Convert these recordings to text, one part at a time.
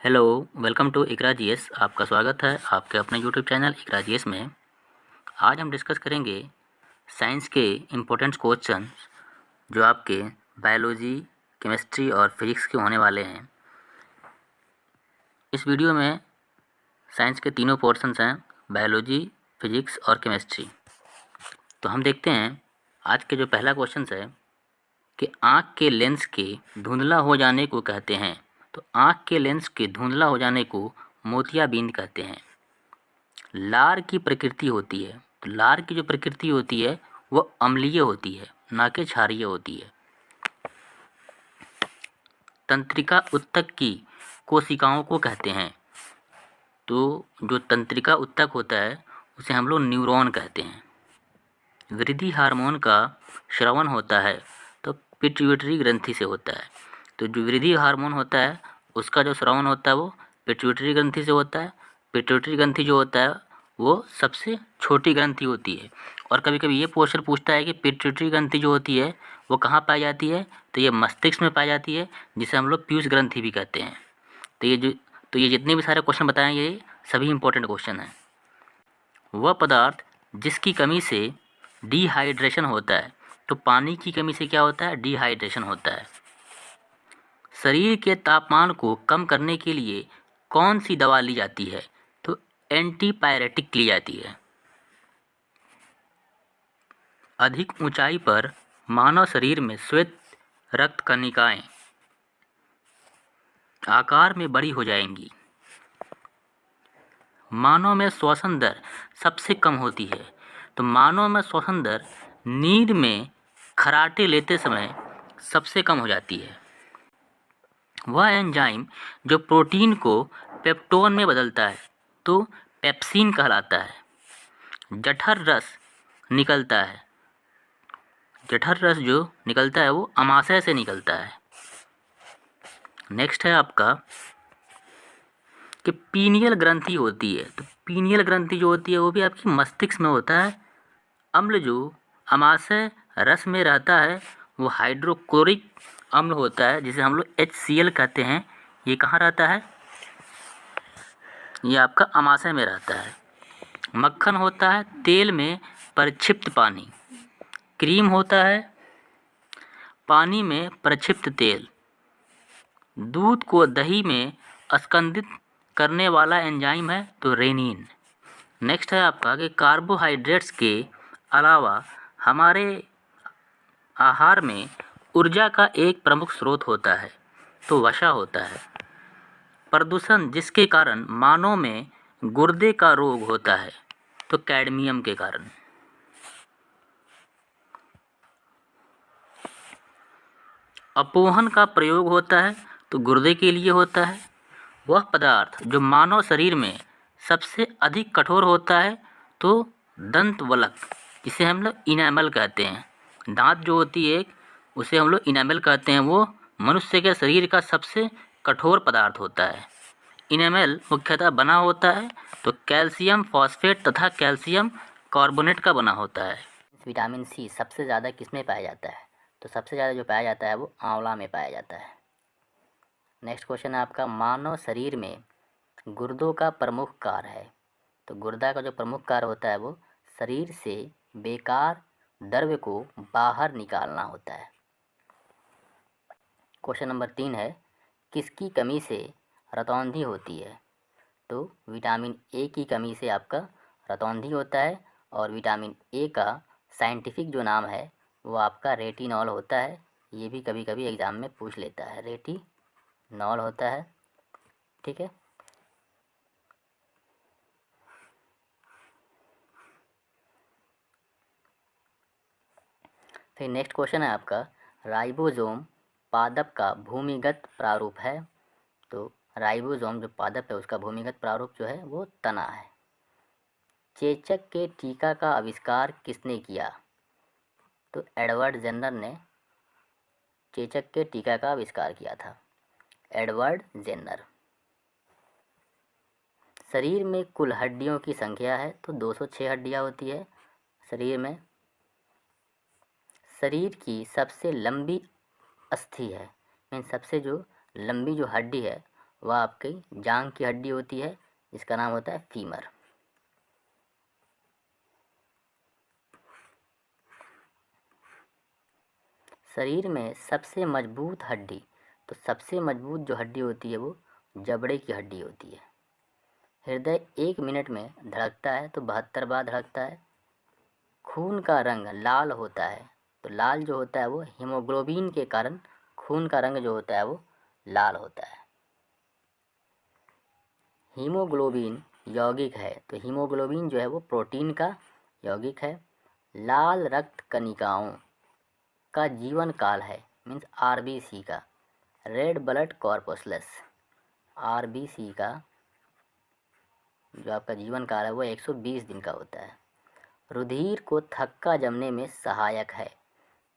Hello, welcome to Iqra GS. आपका स्वागत है आपके अपने यूट्यूब चैनल इकरा जीएस में। आज हम डिस्कस करेंगे साइंस के इम्पोर्टेंट क्वेश्चन जो आपके बायोलॉजी, केमिस्ट्री और फिजिक्स के होने वाले हैं। इस वीडियो में साइंस के तीनों पोर्शंस हैं, बायोलॉजी, फिजिक्स और केमिस्ट्री। तो हम देखते हैं आज के जो पहला क्वेश्चन है कि आँख के लेंस के धुंधला हो जाने को कहते हैं। तो आँख के लेंस के धुंधला हो जाने को मोतियाबिंद कहते हैं। लार की प्रकृति होती है, तो लार की जो प्रकृति होती है वो अम्लीय होती है, ना कि क्षारीय होती है। तंत्रिका ऊतक की कोशिकाओं को कहते हैं। तो जो तंत्रिका ऊतक होता है उसे हम लोग न्यूरॉन कहते हैं। वृद्धि हार्मोन का स्रावन होता है तो पिट्यूटरी ग्रंथि से होता है। तो जो वृद्धि हार्मोन होता है उसका जो स्रावन होता है वो पिट्यूटरी ग्रंथि से होता है। पिट्यूटरी ग्रंथि जो होता है वो सबसे छोटी ग्रंथि होती है। और कभी कभी ये क्वेश्चन पूछता है कि पिट्यूटरी ग्रंथि जो होती है वो कहाँ पाई जाती है, तो ये मस्तिष्क में पाई जाती है, जिसे हम लोग पीयूष ग्रंथि भी कहते हैं। तो ये जितने भी सारे क्वेश्चन बताएं ये सभी इंपॉर्टेंट क्वेश्चन हैं। वह पदार्थ जिसकी कमी से डिहाइड्रेशन होता है, तो पानी की कमी से क्या होता है, डिहाइड्रेशन होता है। शरीर के तापमान को कम करने के लिए कौन सी दवा ली जाती है, तो एंटीपायरेटिक ली जाती है। अधिक ऊंचाई पर मानव शरीर में श्वेत रक्त कणिकाएं आकार में बड़ी हो जाएंगी। मानव में श्वसन दर सबसे कम होती है, तो मानव में श्वसन दर नींद में खर्राटे लेते समय सबसे कम हो जाती है। वह एंजाइम जो प्रोटीन को पेप्टोन में बदलता है तो पेप्सिन कहलाता है। जठर रस निकलता है, जठर रस जो निकलता है वो अमाशय से निकलता है। नेक्स्ट है आपका कि पीनियल ग्रंथि होती है, तो पीनियल ग्रंथि जो होती है वो भी आपकी मस्तिष्क में होता है। अम्ल जो अमाशय रस में रहता है वो हाइड्रोक्लोरिक अम्ल होता है, जिसे हम लोग HCl कहते हैं। ये कहाँ रहता है, ये आपका अमाशय में रहता है। मक्खन होता है तेल में प्रक्षिप्त पानी। क्रीम होता है पानी में प्रक्षिप्त तेल। दूध को दही में स्कंदित करने वाला एंजाइम है तो रेनिन। नेक्स्ट है आपका कि कार्बोहाइड्रेट्स के अलावा हमारे आहार में ऊर्जा का एक प्रमुख स्रोत होता है तो वसा होता है। प्रदूषण जिसके कारण मानव में गुर्दे का रोग होता है तो कैडमियम के कारण। अपोहन का प्रयोग होता है तो गुर्दे के लिए होता है। वह पदार्थ जो मानव शरीर में सबसे अधिक कठोर होता है तो दंत वलक, जिसे हम लोग इनेमल कहते हैं। दांत जो होती है उसे हम लोग इनेमल कहते हैं, वो मनुष्य के शरीर का सबसे कठोर पदार्थ होता है। इनेमल मुख्यतः बना होता है तो कैल्शियम फॉस्फेट तथा कैल्शियम कार्बोनेट का बना होता है। विटामिन सी सबसे ज़्यादा किसमें पाया जाता है, तो सबसे ज़्यादा जो पाया जाता है वो आंवला में पाया जाता है। नेक्स्ट क्वेश्चन है आपका, मानव शरीर में गुर्दों का प्रमुख कार्य है, तो गुर्दा का जो प्रमुख कार्य होता है वो शरीर से बेकार द्रव्य को बाहर निकालना होता है। क्वेश्चन नंबर 3 है, किसकी कमी से रतौंधी होती है, तो विटामिन ए की कमी से आपका रतौंधी होता है। और विटामिन ए का साइंटिफिक जो नाम है वो आपका रेटिनॉल होता है। ये भी कभी कभी एग्ज़ाम में पूछ लेता है, रेटिनॉल होता है। ठीक है, फिर नेक्स्ट क्वेश्चन है आपका, राइबोसोम पादप का भूमिगत प्रारूप है, तो राइबोसोम जो पादप है उसका भूमिगत प्रारूप जो है वो तना है। चेचक के टीका का आविष्कार किसने किया, तो एडवर्ड जेनर ने चेचक के टीका का आविष्कार किया था, एडवर्ड जेनर। शरीर में कुल हड्डियों की संख्या है तो 206 हड्डियां होती है शरीर में। शरीर की सबसे लंबी अस्थि है, मीन सबसे जो लंबी जो हड्डी है वह आपकी जांघ की हड्डी होती है जिसका नाम होता है फीमर। शरीर में सबसे मजबूत हड्डी, तो सबसे मजबूत जो हड्डी होती है वो जबड़े की हड्डी होती है। हृदय 1 मिनट में धड़कता है तो 72 बार धड़कता है। खून का रंग लाल होता है, तो लाल जो होता है वो हीमोग्लोबिन के कारण खून का रंग जो होता है वो लाल होता है। हीमोग्लोबिन यौगिक है, तो हीमोग्लोबिन जो है वो प्रोटीन का यौगिक है। लाल रक्त कणिकाओं का जीवन काल है, मीन्स आरबीसी का, रेड ब्लड कॉर्पसलस, आरबीसी का जो आपका जीवन काल है वो 120 दिन का होता है। रुधिर को थक्का जमने में सहायक है,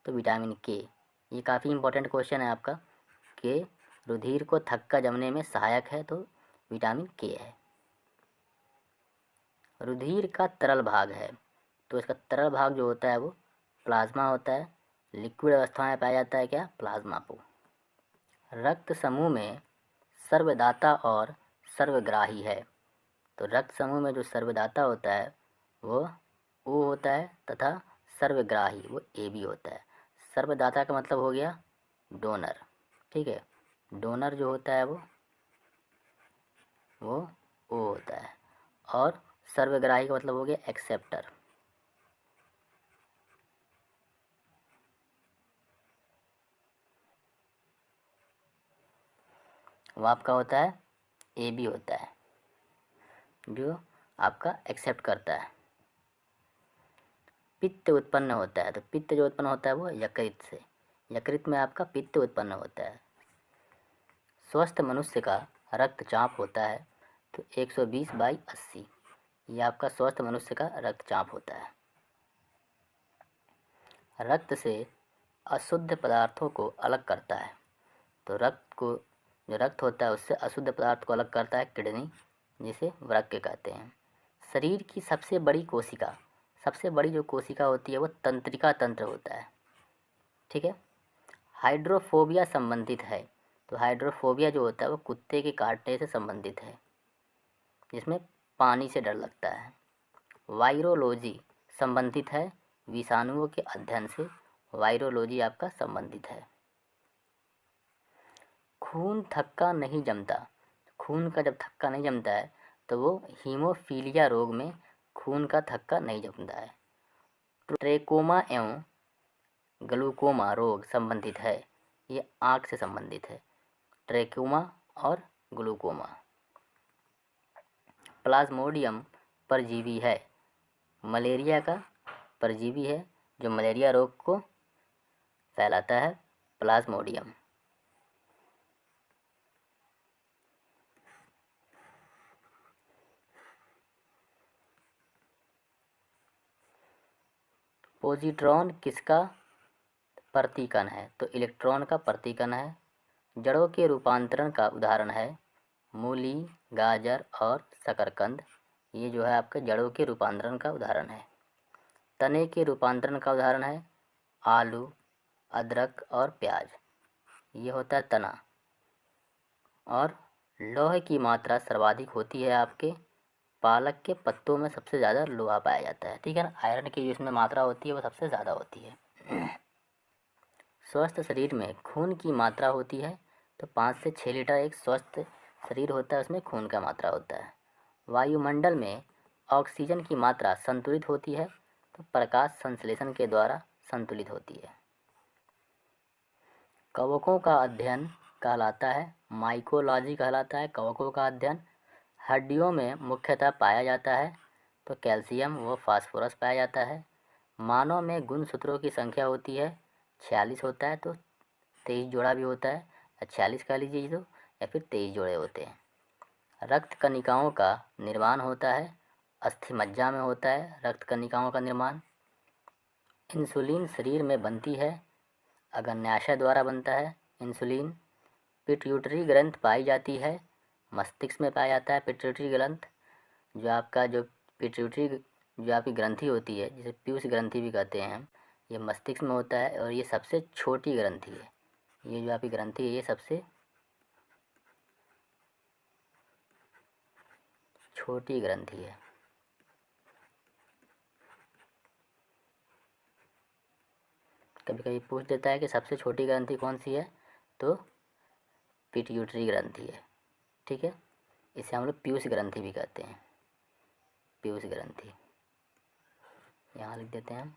तो विटामिन के। ये काफ़ी इंपॉर्टेंट क्वेश्चन है आपका कि रुधिर को थक्का जमने में सहायक है, तो विटामिन के है। रुधिर का तरल भाग है, तो इसका तरल भाग जो होता है वो प्लाज्मा होता है। लिक्विड अवस्था में पाया जाता है क्या? प्लाज्मा को। रक्त समूह में सर्वदाता और सर्वग्राही है, तो रक्त समूह में जो सर्वदाता होता है वो ओ होता है तथा सर्वग्राही वो ए बी होता है। सर्वदाता का मतलब हो गया डोनर, ठीक है। डोनर जो होता है वो ओ होता है, और सर्वग्राही का मतलब हो गया एक्सेप्टर। वो आपका होता है ए बी होता है, जो आपका एक्सेप्ट करता है। पित्त उत्पन्न होता है, तो पित्त जो उत्पन्न होता है वो यकृत से, यकृत में आपका पित्त उत्पन्न होता है। स्वस्थ मनुष्य का रक्तचाप होता है तो 120/80, ये आपका स्वस्थ मनुष्य का रक्तचाप होता है। रक्त से अशुद्ध पदार्थों को अलग करता है, तो जो रक्त होता है उससे अशुद्ध पदार्थ को अलग करता है किडनी, जिसे वृक्क कहते हैं। शरीर की सबसे बड़ी कोशिका, सबसे बड़ी जो कोशिका होती है वो तंत्रिका तंत्र होता है, ठीक है। हाइड्रोफोबिया संबंधित है, तो हाइड्रोफोबिया जो होता है वो कुत्ते के काटने से संबंधित है, जिसमें पानी से डर लगता है। वायरोलॉजी संबंधित है विषाणुओं के अध्ययन से, वायरोलॉजी आपका संबंधित है। खून थक्का नहीं जमता, खून का जब थक्का नहीं जमता है तो वो हीमोफीलिया रोग में खून का थक्का नहीं जमता है। ट्रेकोमा एवं ग्लूकोमा रोग संबंधित है, ये आँख से संबंधित है, ट्रेकोमा और ग्लूकोमा। प्लाज्मोडियम परजीवी है, मलेरिया का परजीवी है जो मलेरिया रोग को फैलाता है, प्लाज्मोडियम। पॉजिट्रॉन किसका प्रतीकन है? तो इलेक्ट्रॉन का प्रतीकन है। जड़ों के रूपांतरण का उदाहरण है मूली, गाजर और शकरकंद, ये जो है आपके जड़ों के रूपांतरण का उदाहरण है। तने के रूपांतरण का उदाहरण है आलू, अदरक और प्याज, ये होता है तना। और लोहे की मात्रा सर्वाधिक होती है आपके पालक के पत्तों में, सबसे ज़्यादा लोहा पाया जाता है, ठीक है ना। आयरन की जो इसमें मात्रा होती है वो सबसे ज़्यादा होती है। स्वस्थ शरीर में खून की मात्रा होती है तो 5 से 6 लीटर एक स्वस्थ शरीर होता है, उसमें खून का मात्रा होता है। वायुमंडल में ऑक्सीजन की मात्रा संतुलित होती है तो प्रकाश संश्लेषण के द्वारा संतुलित होती है। कवकों का अध्ययन कहलाता है माइकोलॉजी कहलाता है कवकों का अध्ययन। हड्डियों में मुख्यतः पाया जाता है तो कैल्शियम व फास्फोरस पाया जाता है। मानव में गुणसूत्रों की संख्या होती है 46 होता है, तो 23 जोड़ा भी होता है, 46 कह लीजिए तो, या फिर 23 जोड़े होते हैं। रक्त कणिकाओं का निर्माण होता है अस्थि मज्जा में होता है रक्त कणिकाओं का निर्माण। इंसुलिन शरीर में बनती है, अग्न्याशय द्वारा बनता है इंसुलिन। पिट्यूटरी ग्रंथ पाई जाती है मस्तिष्क में पाया जाता है पिट्यूटरी ग्रंथ। जो आपका जो पिट्यूटरी जो आपकी ग्रंथि होती है, जिसे पीयूष ग्रंथि भी कहते हैं, ये मस्तिष्क में होता है और ये सबसे छोटी ग्रंथि है। ये जो आपकी ग्रंथि है ये सबसे छोटी ग्रंथि है। कभी कभी पूछ देता है कि सबसे छोटी ग्रंथि कौन सी है, तो पिट्यूटरी ग्रंथि है। ठीक है, इसे हम लोग पीयूष ग्रंथि भी कहते हैं, पीयूष ग्रंथि। यहाँ लिख देते हैं हम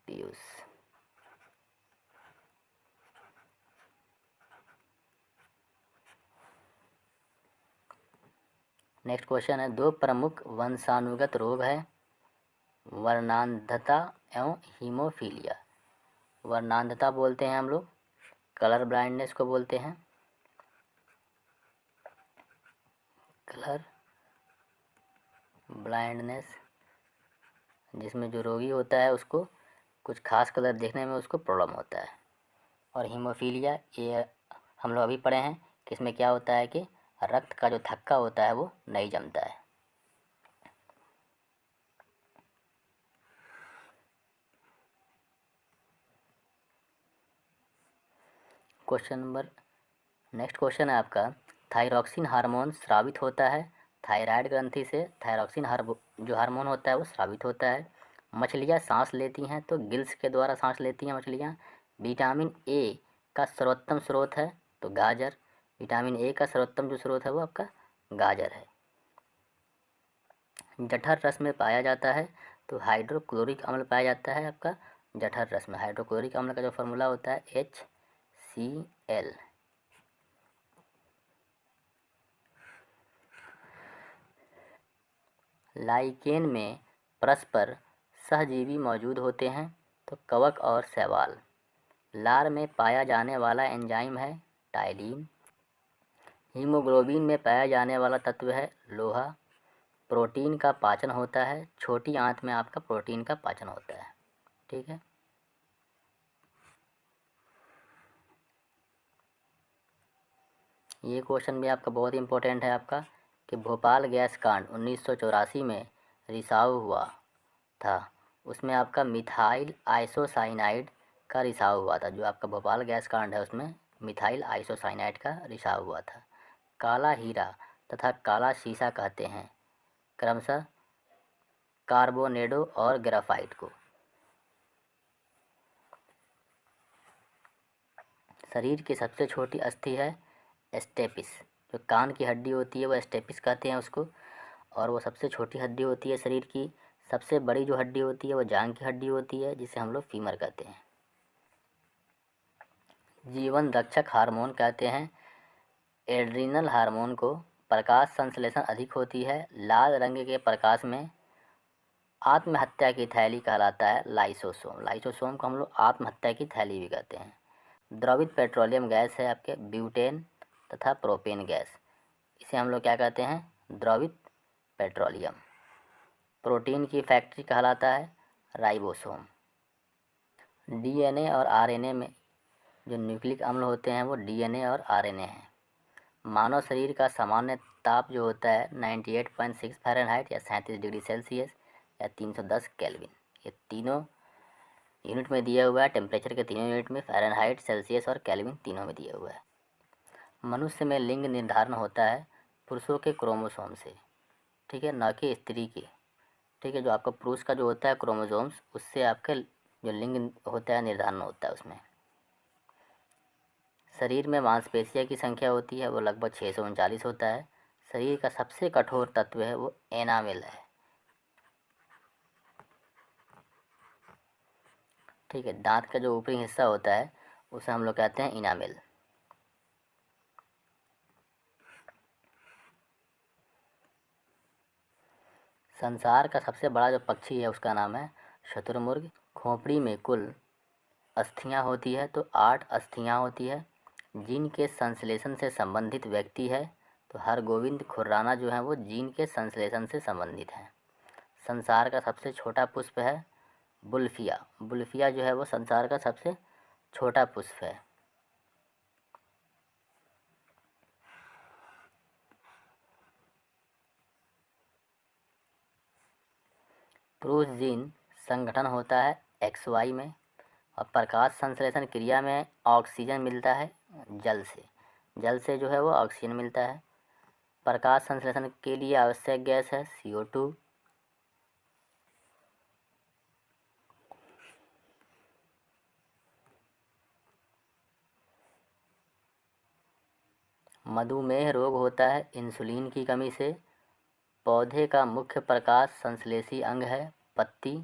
पीयूष। नेक्स्ट क्वेश्चन है, दो प्रमुख वंशानुगत रोग है वर्णांधता एवं हीमोफीलिया। वर्णांधता बोलते हैं हम लोग, कलर ब्लाइंडनेस को बोलते हैं, कलर ब्लाइंडनेस, जिसमें जो रोगी होता है उसको कुछ खास कलर देखने में उसको प्रॉब्लम होता है। और हीमोफीलिया, ये हम लोग अभी पढ़े हैं कि इसमें क्या होता है कि रक्त का जो थक्का होता है वो नहीं जमता है। नेक्स्ट क्वेश्चन है आपका, थायरॉक्सिन हार्मोन स्रावित होता है थायराइड ग्रंथि से। थायरॉक्सिन जो हार्मोन होता है वो स्रावित होता है। मछलियाँ सांस लेती हैं तो गिल्स के द्वारा सांस लेती हैं मछलियाँ। विटामिन ए का सर्वोत्तम स्रोत है तो गाजर। विटामिन ए का सर्वोत्तम जो स्रोत है वो आपका गाजर है। जठर रस में पाया जाता है तो हाइड्रोक्लोरिक अम्ल पाया जाता है आपका जठर रस में। हाइड्रोक्लोरिक अम्ल का जो फॉर्मूला होता है HCl। लाइकेन में परस्पर सहजीवी मौजूद होते हैं तो कवक और शैवाल। लार में पाया जाने वाला एंजाइम है टाइलिन। हीमोग्लोबिन में पाया जाने वाला तत्व है लोहा। प्रोटीन का पाचन होता है, छोटी आंत में आपका प्रोटीन का पाचन होता है। ठीक है, ये क्वेश्चन भी आपका बहुत इंपॉर्टेंट है आपका कि भोपाल गैस कांड 1984 में रिसाव हुआ था, उसमें आपका मिथाइल आइसोसाइनाइड का रिसाव हुआ था। जो आपका भोपाल गैस कांड है उसमें मिथाइल आइसोसाइनाइड का रिसाव हुआ था। काला हीरा तथा काला शीशा कहते हैं क्रमशः कार्बोनेडो और ग्राफाइट को। शरीर की सबसे छोटी अस्थि है स्टेपिस। जो कान की हड्डी होती है वो स्टेपिस कहते हैं उसको, और वो सबसे छोटी हड्डी होती है शरीर की। सबसे बड़ी जो हड्डी होती है वो जांघ की हड्डी होती है जिसे हम लोग फीमर कहते हैं। जीवन रक्षक हार्मोन कहते हैं एड्रिनल हार्मोन को। प्रकाश संश्लेषण अधिक होती है लाल रंग के प्रकाश में। आत्महत्या की थैली कहलाता है लाइसोसोम। लाइसोसोम को हम लोग आत्महत्या की थैली भी कहते हैं। द्रवित पेट्रोलियम गैस है आपके ब्यूटेन तथा प्रोपेन गैस, इसे हम लोग क्या कहते हैं द्रवित पेट्रोलियम। प्रोटीन की फैक्ट्री कहलाता है राइबोसोम। डीएनए और आरएनए में जो न्यूक्लिक अम्ल होते हैं वो डीएनए और आरएनए हैं। मानव शरीर का सामान्य ताप जो होता है 98.6 फ़ारेनहाइट या 37 डिग्री सेल्सियस या 310 केल्विन। ये तीनों यूनिट में दिया हुआ है, टेम्परेचर के तीनों यूनिट में, फ़ारेनहाइट, सेल्सियस और केल्विन तीनों में दिया हुआ है। मनुष्य में लिंग निर्धारण होता है पुरुषों के क्रोमोसोम से, ठीक है, न कि स्त्री के। ठीक है, जो आपका पुरुष का जो होता है क्रोमोसोम्स, उससे आपका जो लिंग होता है निर्धारण होता है उसमें। शरीर में मांसपेशियों की संख्या होती है वो लगभग 639 होता है। शरीर का सबसे कठोर तत्व है वो एनामेल है। ठीक है, दांत का जो ऊपरी हिस्सा होता है उसे हम लोग कहते हैं इनामेल। संसार का सबसे बड़ा जो पक्षी है उसका नाम है शुतुरमुर्ग। खोपड़ी में कुल अस्थियां होती है तो 8 अस्थियां होती है। जीन के संश्लेषण से संबंधित व्यक्ति है तो हरगोविंद खुर्राना जो है वो जीन के संश्लेषण से संबंधित हैं। संसार का सबसे छोटा पुष्प है बुल्फिया। बुल्फिया जो है वो संसार का सबसे छोटा पुष्प है। पुरुष जीन संगठन होता है XY में, और प्रकाश संश्लेषण क्रिया में ऑक्सीजन मिलता है जल से। जल से जो है वो ऑक्सीजन मिलता है। प्रकाश संश्लेषण के लिए आवश्यक गैस है CO2। मधुमेह रोग होता है इंसुलिन की कमी से। पौधे का मुख्य प्रकाश संश्लेषी अंग है पत्ती।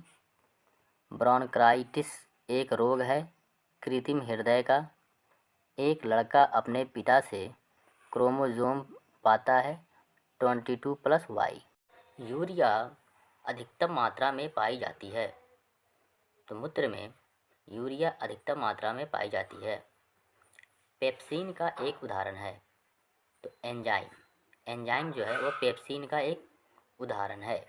ब्रोंकाइटिस एक रोग है कृत्रिम हृदय का। एक लड़का अपने पिता से क्रोमोसोम पाता है 22+Y। यूरिया अधिकतम मात्रा में पाई जाती है, तो मूत्र में यूरिया अधिकतम मात्रा में पाई जाती है। पेप्सिन का एक उदाहरण है, तो एंजाइम जो है वो पेप्सिन का एक उदाहरण है।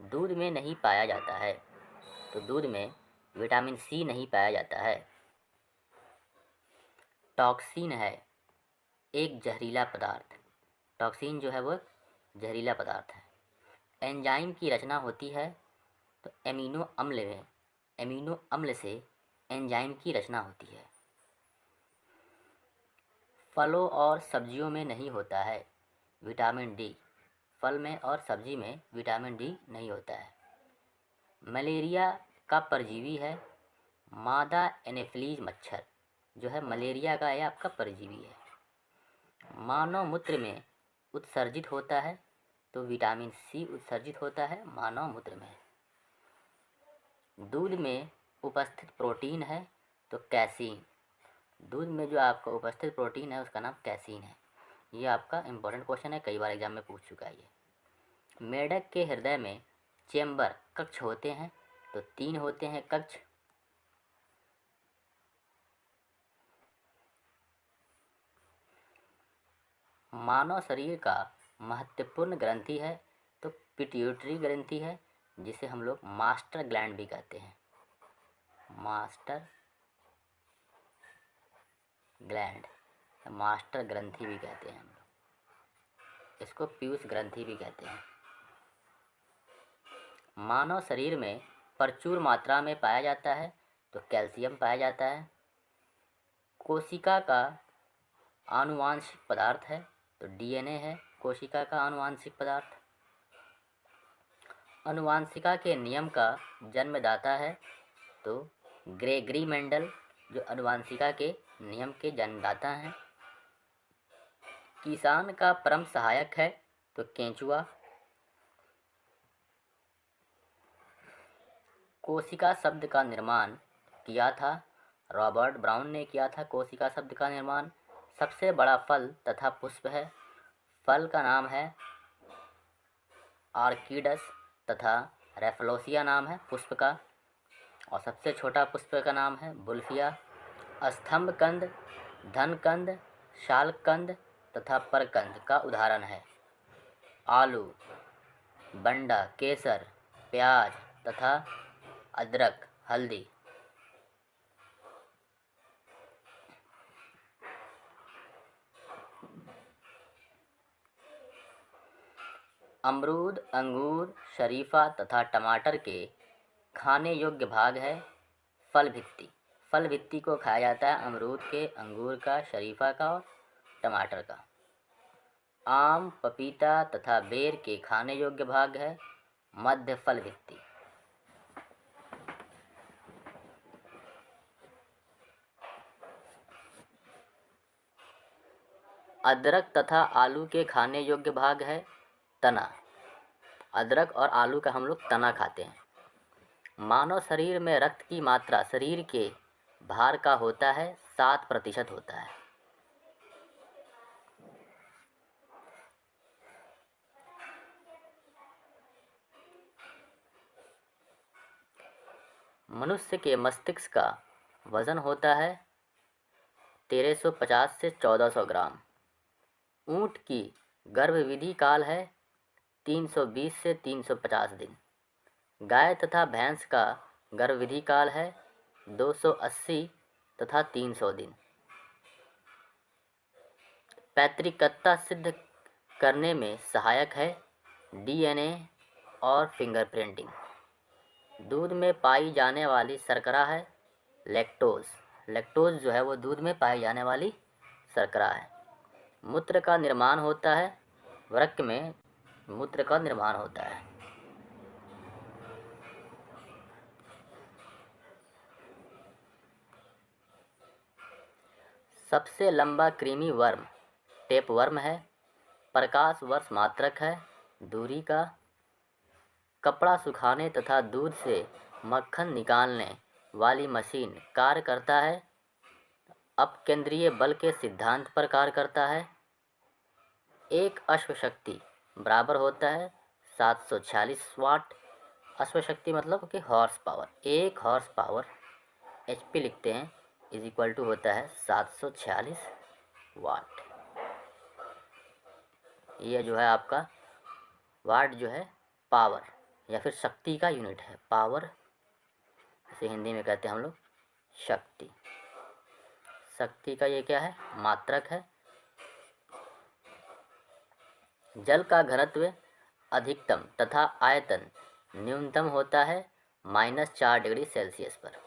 दूध में नहीं पाया जाता है, तो दूध में विटामिन C नहीं पाया जाता है। टॉक्सिन है एक जहरीला पदार्थ। टॉक्सिन जो है वो जहरीला पदार्थ है। एंजाइम की रचना होती है, तो एमिनो अम्ल से एंजाइम की रचना होती है। फलों और सब्जियों में नहीं होता है विटामिन D। फल में और सब्जी में विटामिन D नहीं होता है। मलेरिया का परजीवी है मादा एनोफिलीज मच्छर, जो है मलेरिया का यह आपका परजीवी है। मानव मूत्र में उत्सर्जित होता है, तो विटामिन C उत्सर्जित होता है मानव मूत्र में। दूध में उपस्थित प्रोटीन है, तो कैसीन। दूध में जो आपका उपस्थित प्रोटीन है उसका नाम कैसीन है। ये आपका इम्पोर्टेंट क्वेश्चन है, कई बार एग्जाम में पूछ चुका है ये। मेढक के हृदय में चेम्बर कक्ष होते हैं, तो 3 होते हैं कक्ष। मानव शरीर का महत्वपूर्ण ग्रंथि है, तो पिट्यूटरी ग्रंथि है, जिसे हम लोग मास्टर ग्लैंड भी कहते हैं। मास्टर ग्लैंड, मास्टर ग्रंथि भी कहते हैं हम लोग, इसको पीयूष ग्रंथि भी कहते हैं। मानव शरीर में प्रचुर मात्रा में पाया जाता है, तो कैल्शियम पाया जाता है। कोशिका का आनुवांशिक पदार्थ है, तो DNA है कोशिका का आनुवांशिक पदार्थ। अनुवांशिका के नियम का जन्मदाता है, तो ग्रेगरी मेंडल जो अनुवांशिका के नियम के जन्मदाता हैं। किसान का परम सहायक है, तो केंचुआ। कोशिका शब्द का निर्माण किया था रॉबर्ट ब्राउन ने किया था कोशिका शब्द का निर्माण। सबसे बड़ा फल तथा पुष्प है, फल का नाम है आर्किडस तथा रेफलोसिया नाम है पुष्प का। और सबसे छोटा पुष्प का नाम है बुल्फिया। स्तंभकंद, धनकंद, शालकंद तथा परकंद का उदाहरण है आलू, बंडा, केसर, प्याज तथा अदरक, हल्दी। अमरूद, अंगूर, शरीफा तथा टमाटर के खाने योग्य भाग है फल भित्ति। फल भित्ति को खाया जाता है अमरूद के, अंगूर का, शरीफा का और टमाटर का। आम, पपीता तथा बेर के खाने योग्य भाग है मध्य फल भित्ति। अदरक तथा आलू के खाने योग्य भाग है तना। अदरक और आलू का हम लोग तना खाते हैं। मानव शरीर में रक्त की मात्रा शरीर के भार का होता है 7% होता है। मनुष्य के मस्तिष्क का वजन होता है 1350 से 1400 ग्राम। ऊँट की गर्भविधि काल है 320 से 350 दिन। गाय तथा भैंस का गर्भविधि काल है 280 तथा 300 दिन। पैतृकता सिद्ध करने में सहायक है DNA और फिंगरप्रिंटिंग। दूध में पाई जाने वाली शर्करा है लैक्टोज। लैक्टोज जो है वो दूध में पाई जाने वाली शर्करा है। मूत्र का निर्माण होता है वृक्क में मूत्र का निर्माण होता है। सबसे लंबा कृमि वर्म टेपवर्म है। प्रकाश वर्ष मात्रक है दूरी का। कपड़ा सुखाने तथा दूध से मक्खन निकालने वाली मशीन कार्य करता है। अपकेंद्रीय बल के सिद्धांत पर कार्य करता है। एक अश्वशक्ति बराबर होता है 746 वाट। अश्वशक्ति मतलब कि हॉर्स पावर, एक हॉर्स पावर HP लिखते हैं इज इक्वल टू होता है 746 वाट। ये जो है आपका वाट जो है पावर या फिर शक्ति का यूनिट है। पावर इसे हिंदी में कहते हैं हम लोग शक्ति। शक्ति का ये क्या है? मात्रक है। जल का घनत्व अधिकतम तथा आयतन न्यूनतम होता है -4 डिग्री सेल्सियस पर।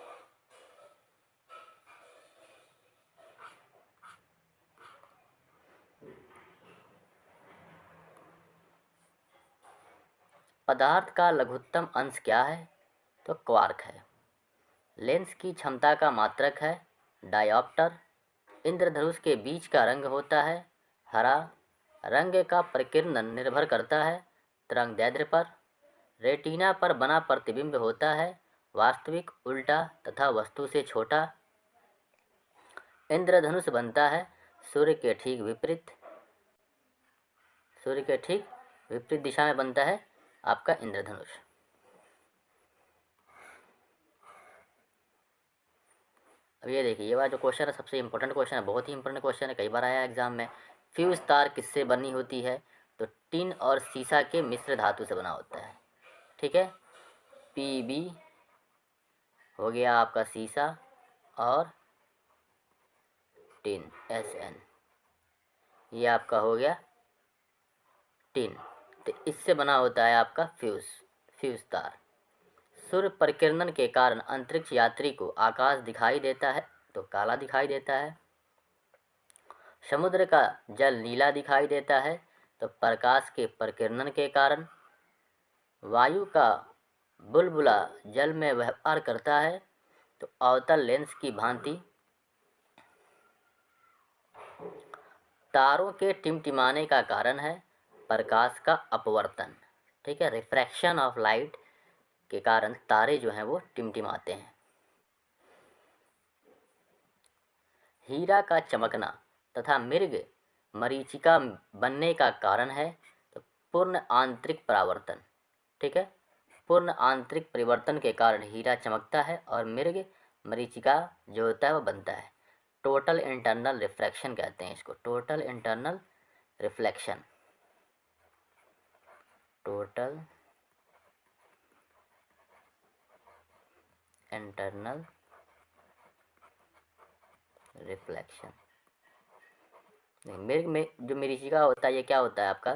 पदार्थ का लघुत्तम अंश क्या है? तो क्वार्क है। लेंस की क्षमता का मात्रक है डायोप्टर। इंद्रधनुष के बीच का रंग होता है हरा। रंग का प्रकीर्णन निर्भर करता है तरंगदैर्ध्य पर। रेटिना पर बना प्रतिबिंब होता है वास्तविक, उल्टा तथा वस्तु से छोटा। इंद्रधनुष बनता है सूर्य के ठीक विपरीत। सूर्य के ठीक विपरीत दिशा में बनता है आपका इंद्रधनुष। अब ये देखिए, ये वाला जो क्वेश्चन है सबसे इम्पोर्टेंट क्वेश्चन है, बहुत ही इंपॉर्टेंट क्वेश्चन है, कई बार आया एग्जाम में। फ्यूज तार किससे बनी होती है? तो टिन और सीसा के मिश्र धातु से बना होता है। ठीक है, PB हो गया आपका सीसा और टिन SN ये आपका हो गया टिन। तो इससे बना होता है आपका फ्यूज तार। सूर्य परिकिरण के कारण अंतरिक्ष यात्री को आकाश दिखाई देता है तो काला दिखाई देता है। समुद्र का जल नीला दिखाई देता है तो प्रकाश के परिकिरण के कारण। वायु का बुलबुला जल में व्यवहार करता है तो अवतल लेंस की भांति। तारों के टिमटिमाने का कारण है प्रकाश का अपवर्तन। ठीक है, रिफ्रैक्शन ऑफ लाइट के कारण तारे जो हैं वो टिमटिमाते हैं। हीरा का चमकना तथा मृग मरीचिका बनने का कारण है तो पूर्ण आंतरिक परावर्तन। ठीक है, पूर्ण आंतरिक परिवर्तन के कारण हीरा चमकता है और मृग मरीचिका जो होता है वो बनता है। टोटल इंटरनल रिफ्रैक्शन कहते हैं इसको, total internal reflection. Total internal reflection. मृग में जो मरीचिका होता है ये क्या होता है आपका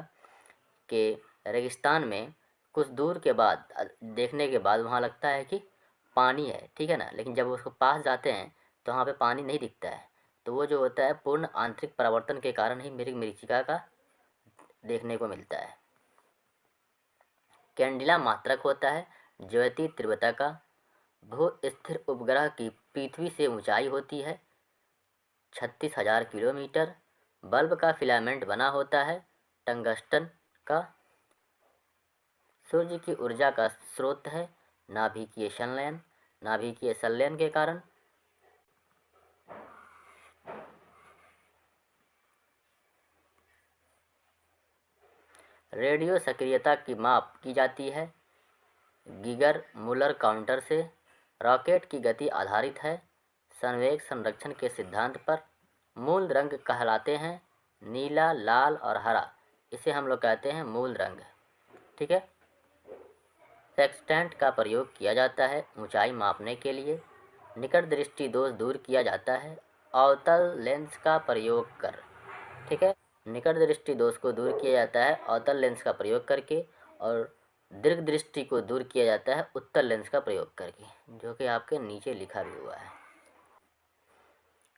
कि रेगिस्तान में कुछ दूर के बाद देखने के बाद वहाँ लगता है कि पानी है, ठीक है ना, लेकिन जब उसको पास जाते हैं तो वहाँ पे पानी नहीं दिखता है। तो वो जो होता है पूर्ण आंतरिक परावर्तन के कारण ही मृग मरीचिका का देखने को मिलता है। कैंडिला मात्रक होता है ज्योति तीव्रता का। भू स्थिर उपग्रह की पृथ्वी से ऊंचाई होती है 36,000 किलोमीटर। बल्ब का फिलामेंट बना होता है टंगस्टन का। सूर्य की ऊर्जा का स्रोत है नाभिकीय संलयन। नाभिकीय संलयन के कारण रेडियो सक्रियता की माप की जाती है गीगर मुलर काउंटर से। रॉकेट की गति आधारित है संवेग संरक्षण के सिद्धांत पर। मूल रंग कहलाते हैं नीला, लाल और हरा, इसे हम लोग कहते हैं मूल रंग। ठीक है, सेक्सटेंट का प्रयोग किया जाता है ऊंचाई मापने के लिए। निकट दृष्टि दोष दूर किया जाता है अवतल लेंस का प्रयोग कर। ठीक है, निकट दृष्टि दोष को दूर किया जाता है अवतल लेंस का प्रयोग करके और दीर्घ दृष्टि को दूर किया जाता है उत्तल लेंस का प्रयोग करके, जो कि आपके नीचे लिखा भी हुआ है।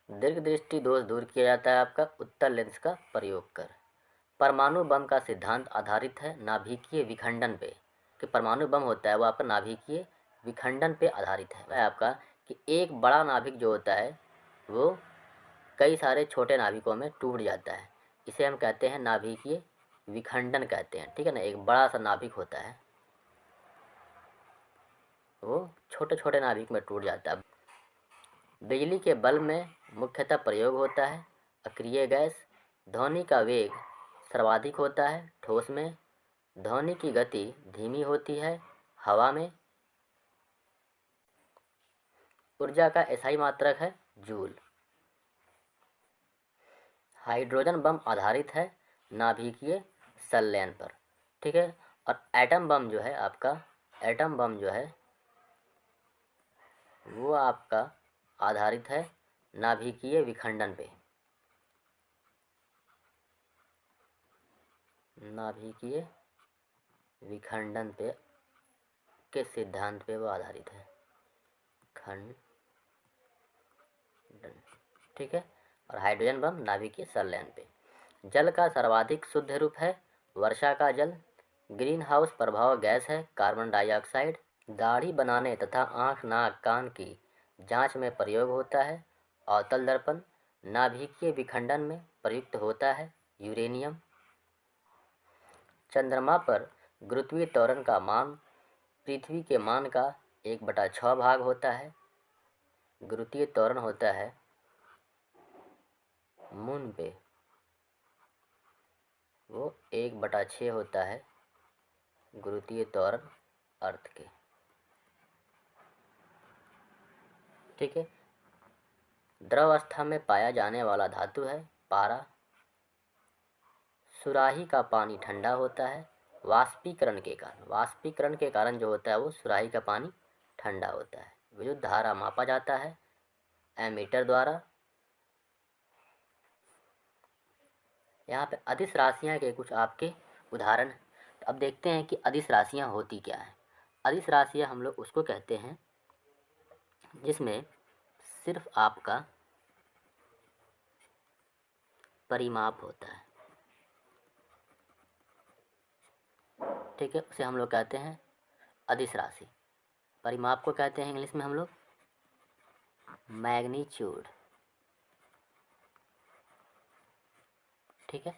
दीर्घ दृष्टि दोष दूर किया जाता है आपका उत्तल लेंस का प्रयोग कर। परमाणु बम का सिद्धांत आधारित है नाभिकीय विखंडन पे, कि परमाणु बम होता है वो आपका नाभिकीय विखंडन पे आधारित है आपका, कि एक बड़ा नाभिक जो होता है वो कई सारे छोटे नाभिकों में टूट जाता है, इसे हम कहते हैं नाभिकीय विखंडन कहते हैं। ठीक है ना, एक बड़ा सा नाभिक होता है वो छोटे छोटे नाभिक में टूट जाता है। बिजली के बल्ब में मुख्यतः प्रयोग होता है अक्रिय गैस। ध्वनि का वेग सर्वाधिक होता है ठोस में। ध्वनि की गति धीमी होती है हवा में। ऊर्जा का एसआई मात्रक है जूल। हाइड्रोजन बम आधारित है नाभिकीय संलयन पर। ठीक है, और एटम बम जो है आपका, एटम बम जो है वो आपका आधारित है नाभिकीय विखंडन पे, नाभिकीय विखंडन पे के सिद्धांत पे वो आधारित है, खंडन। ठीक है, और हाइड्रोजन बम नाभिकीय संलयन पे। जल का सर्वाधिक शुद्ध रूप है वर्षा का जल। ग्रीन हाउस प्रभाव गैस है कार्बन डाइऑक्साइड। दाढ़ी बनाने तथा आँख नाक कान की जांच में प्रयोग होता है अवतल दर्पण। नाभिकीय विखंडन में प्रयुक्त होता है यूरेनियम। चंद्रमा पर गुरुत्वीय त्वरण का मान पृथ्वी के मान का 1/6 भाग होता है। गुरुत्वीय त्वरण होता है मून पे वो 1/6 होता है गुरुत्वीय त्वरण अर्थ के। ठीक है, द्रव अवस्था में पाया जाने वाला धातु है पारा। सुराही का पानी ठंडा होता है वाष्पीकरण के कारण। वाष्पीकरण के कारण जो होता है वो सुराही का पानी ठंडा होता है। विद्युत धारा मापा जाता है एमीटर द्वारा। यहाँ पे अदिश राशियाँ के कुछ आपके उदाहरण। तो अब देखते हैं कि अदिश राशियाँ होती क्या है। अदिश राशियाँ हम लोग उसको कहते हैं जिसमें सिर्फ आपका परिमाप होता है। ठीक है, उसे हम लोग कहते हैं अदिश राशि। परिमाप को कहते हैं इंग्लिश में हम लोग मैग्नीट्यूड। ठीक है,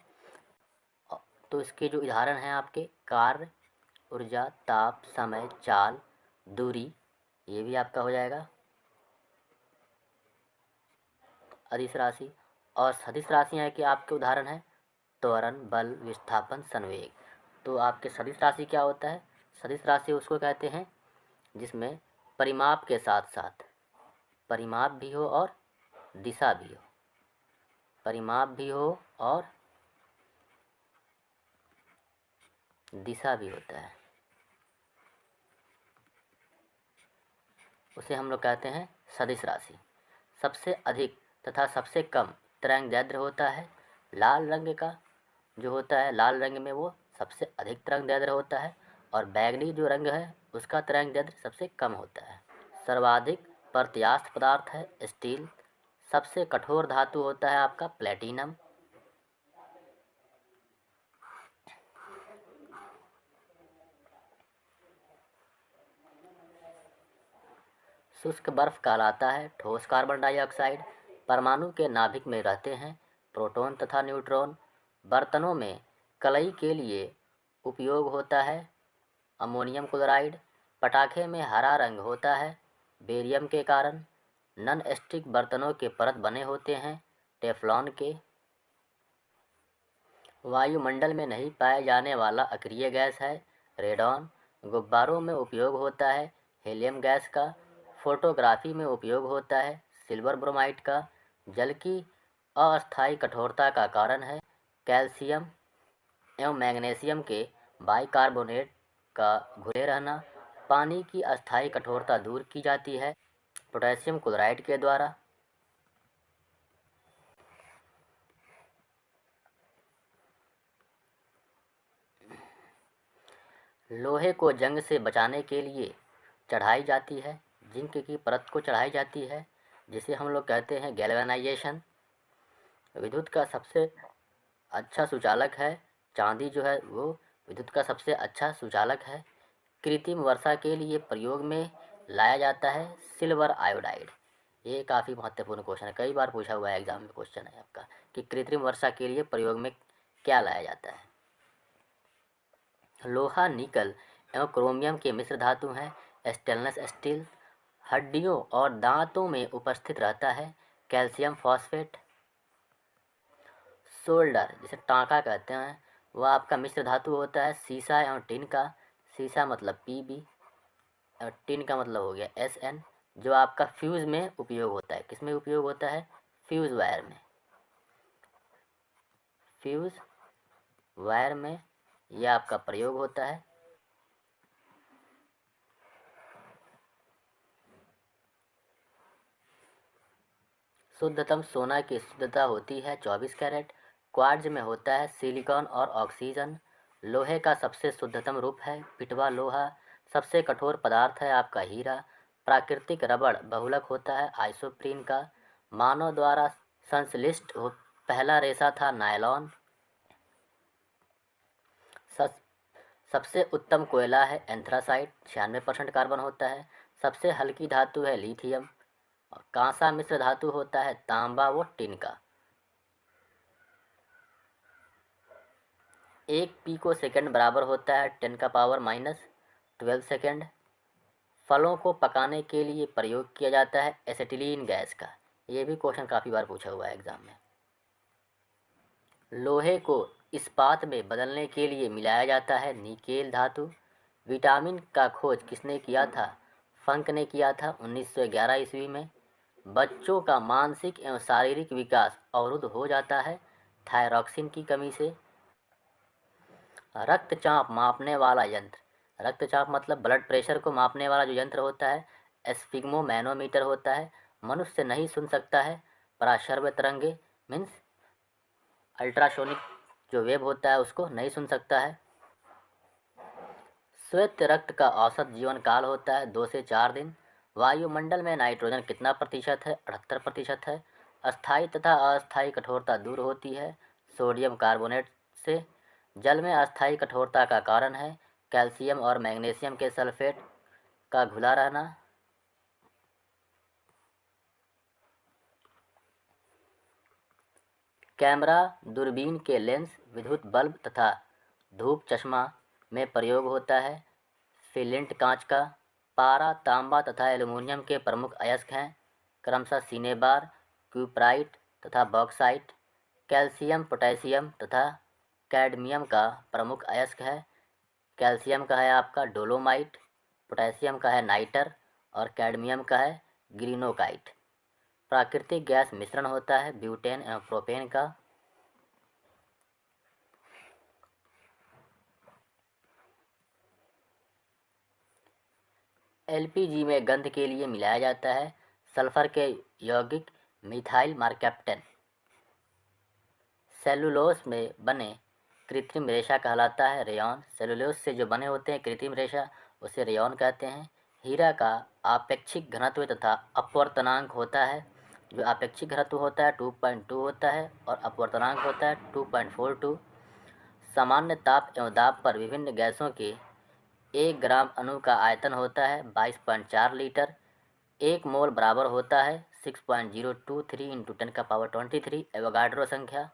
तो इसके जो उदाहरण हैं आपके कार्य, ऊर्जा, ताप, समय, चाल, दूरी, ये भी आपका हो जाएगा अदिश राशि। और सदिश राशियाँ के आपके उदाहरण हैं त्वरण, बल, विस्थापन, संवेग। तो आपके सदिश राशि क्या होता है? सदिश राशि उसको कहते हैं जिसमें परिमाप के साथ साथ परिमाप भी हो और दिशा भी हो। परिमाप भी हो और दिशा भी होता है, उसे हम लोग कहते हैं सदिश राशि। सबसे अधिक तथा सबसे कम तरंगदैर्घ्य होता है लाल रंग का। जो होता है लाल रंग में वो सबसे अधिक तरंगदैर्घ्य होता है और बैगनी जो रंग है उसका तरंगदैर्घ्य सबसे कम होता है। सर्वाधिक प्रत्यास्थ पदार्थ है स्टील। सबसे कठोर धातु होता है आपका प्लेटिनम। शुष्क बर्फ कहलाता है ठोस कार्बन डाइऑक्साइड। परमाणु के नाभिक में रहते हैं प्रोटॉन तथा न्यूट्रॉन। बर्तनों में कलई के लिए उपयोग होता है अमोनियम क्लोराइड। पटाखे में हरा रंग होता है बेरियम के कारण। नॉन स्टिक बर्तनों के परत बने होते हैं टेफ्लॉन के। वायुमंडल में नहीं पाए जाने वाला अक्रिय गैस है रेडॉन। गुब्बारों में उपयोग होता है हीलियम गैस का। फोटोग्राफी में उपयोग होता है सिल्वर ब्रोमाइड का। जल की अस्थायी कठोरता का कारण है कैल्शियम एवं मैग्नीशियम के बाइकार्बोनेट का घुले रहना। पानी की अस्थायी कठोरता दूर की जाती है पोटेशियम क्लोराइड के द्वारा। लोहे को जंग से बचाने के लिए चढ़ाई जाती है जिंक की परत को चढ़ाई जाती है जिसे हम लोग कहते हैं गैल्वेनाइजेशन। विद्युत का सबसे अच्छा सुचालक है चांदी जो है वो विद्युत का सबसे अच्छा सुचालक है। कृत्रिम वर्षा के लिए प्रयोग में लाया जाता है सिल्वर आयोडाइड। ये काफ़ी महत्वपूर्ण क्वेश्चन है, कई बार पूछा हुआ है एग्जाम में क्वेश्चन है आपका कि कृत्रिम वर्षा के लिए प्रयोग में क्या लाया जाता है। लोहा, निकल एवं क्रोमियम के मिश्र धातु हैं। स्टेनलेस स्टील हड्डियों और दांतों में उपस्थित रहता है। Calcium phosphate. सोल्डर जिसे टाँका कहते हैं वह आपका मिश्र धातु होता है सीसा एवं टिन का। सीसा मतलब Pb और टिन का मतलब हो गया Sn, जो आपका फ्यूज़ में उपयोग होता है। किस में उपयोग होता है? फ्यूज़ वायर में। फ्यूज़ वायर में यह आपका प्रयोग होता है। शुद्धतम सोना की शुद्धता होती है 24 कैरेट। क्वार्ट्ज में होता है सिलिकॉन और ऑक्सीजन। लोहे का सबसे शुद्धतम रूप है पिटवा लोहा। सबसे कठोर पदार्थ है आपका हीरा। प्राकृतिक रबड़ बहुलक होता है आइसोप्रीन का। मानव द्वारा संश्लिष्ट पहला रेशा था नायलॉन। सबसे उत्तम कोयला है एंथ्रासाइट, 96% कार्बन होता है। सबसे हल्की धातु है लिथियम। कांसा मिश्र धातु होता है तांबा व टिन का। 1 पिको सेकंड बराबर होता है 10⁻⁻12 सेकंड। फलों को पकाने के लिए प्रयोग किया जाता है एसिटिलीन गैस का। ये भी क्वेश्चन काफ़ी बार पूछा हुआ है एग्जाम में। लोहे को इस्पात में बदलने के लिए मिलाया जाता है निकेल धातु। विटामिन का खोज किसने किया था? फंक ने किया था 1911 ईस्वी में। बच्चों का मानसिक एवं शारीरिक विकास अवरुद्ध हो जाता है थायरॉक्सिन की कमी से। रक्तचाप मापने वाला यंत्र, रक्तचाप मतलब ब्लड प्रेशर को मापने वाला जो यंत्र होता है स्फिग्मोमैनोमीटर होता है। मनुष्य नहीं सुन सकता है पराश्रव्य तरंगे, मीन्स अल्ट्रासोनिक जो वेव होता है उसको नहीं सुन सकता है। श्वेत रक्त का औसत जीवन काल होता है 2 से 4 दिन। वायुमंडल में नाइट्रोजन कितना प्रतिशत है? 78% है। अस्थायी तथा अस्थायी कठोरता दूर होती है सोडियम कार्बोनेट से। जल में अस्थायी कठोरता का कारण है कैल्शियम और मैग्नीशियम के सल्फेट का घुला रहना। कैमरा, दूरबीन के लेंस, विद्युत बल्ब तथा धूप चश्मा में प्रयोग होता है फिलिंट कांच का। पारा, तांबा तथा एल्युमिनियम के प्रमुख अयस्क हैं क्रमशः सिनेबार, क्यूप्राइट तथा बॉक्साइट। कैल्शियम, पोटेशियम तथा कैडमियम का प्रमुख अयस्क है। कैल्शियम का है आपका डोलोमाइट, पोटेशियम का है नाइटर और कैडमियम का है ग्रीनोकाइट। प्राकृतिक गैस मिश्रण होता है ब्यूटेन एवं प्रोपेन का। एलपीजी में गंध के लिए मिलाया जाता है सल्फर के यौगिक मिथाइल मार्केप्टेन। सेलुलोज में बने कृत्रिम रेशा कहलाता है रेयॉन। सेलुलोज से जो बने होते हैं कृत्रिम रेशा उसे रेयॉन कहते हैं। हीरा का आपेक्षिक घनत्व तथा अपवर्तनांक होता है। जो आपेक्षिक घनत्व होता है 2.2 होता है और अपवर्तनांक होता है 2.42। सामान्य ताप एवं दाब पर विभिन्न गैसों के 1 ग्राम अणु का आयतन होता है 22.4 लीटर। 1 मोल बराबर होता है 6.023 × 10⁻23 एवोगाड्रो संख्या।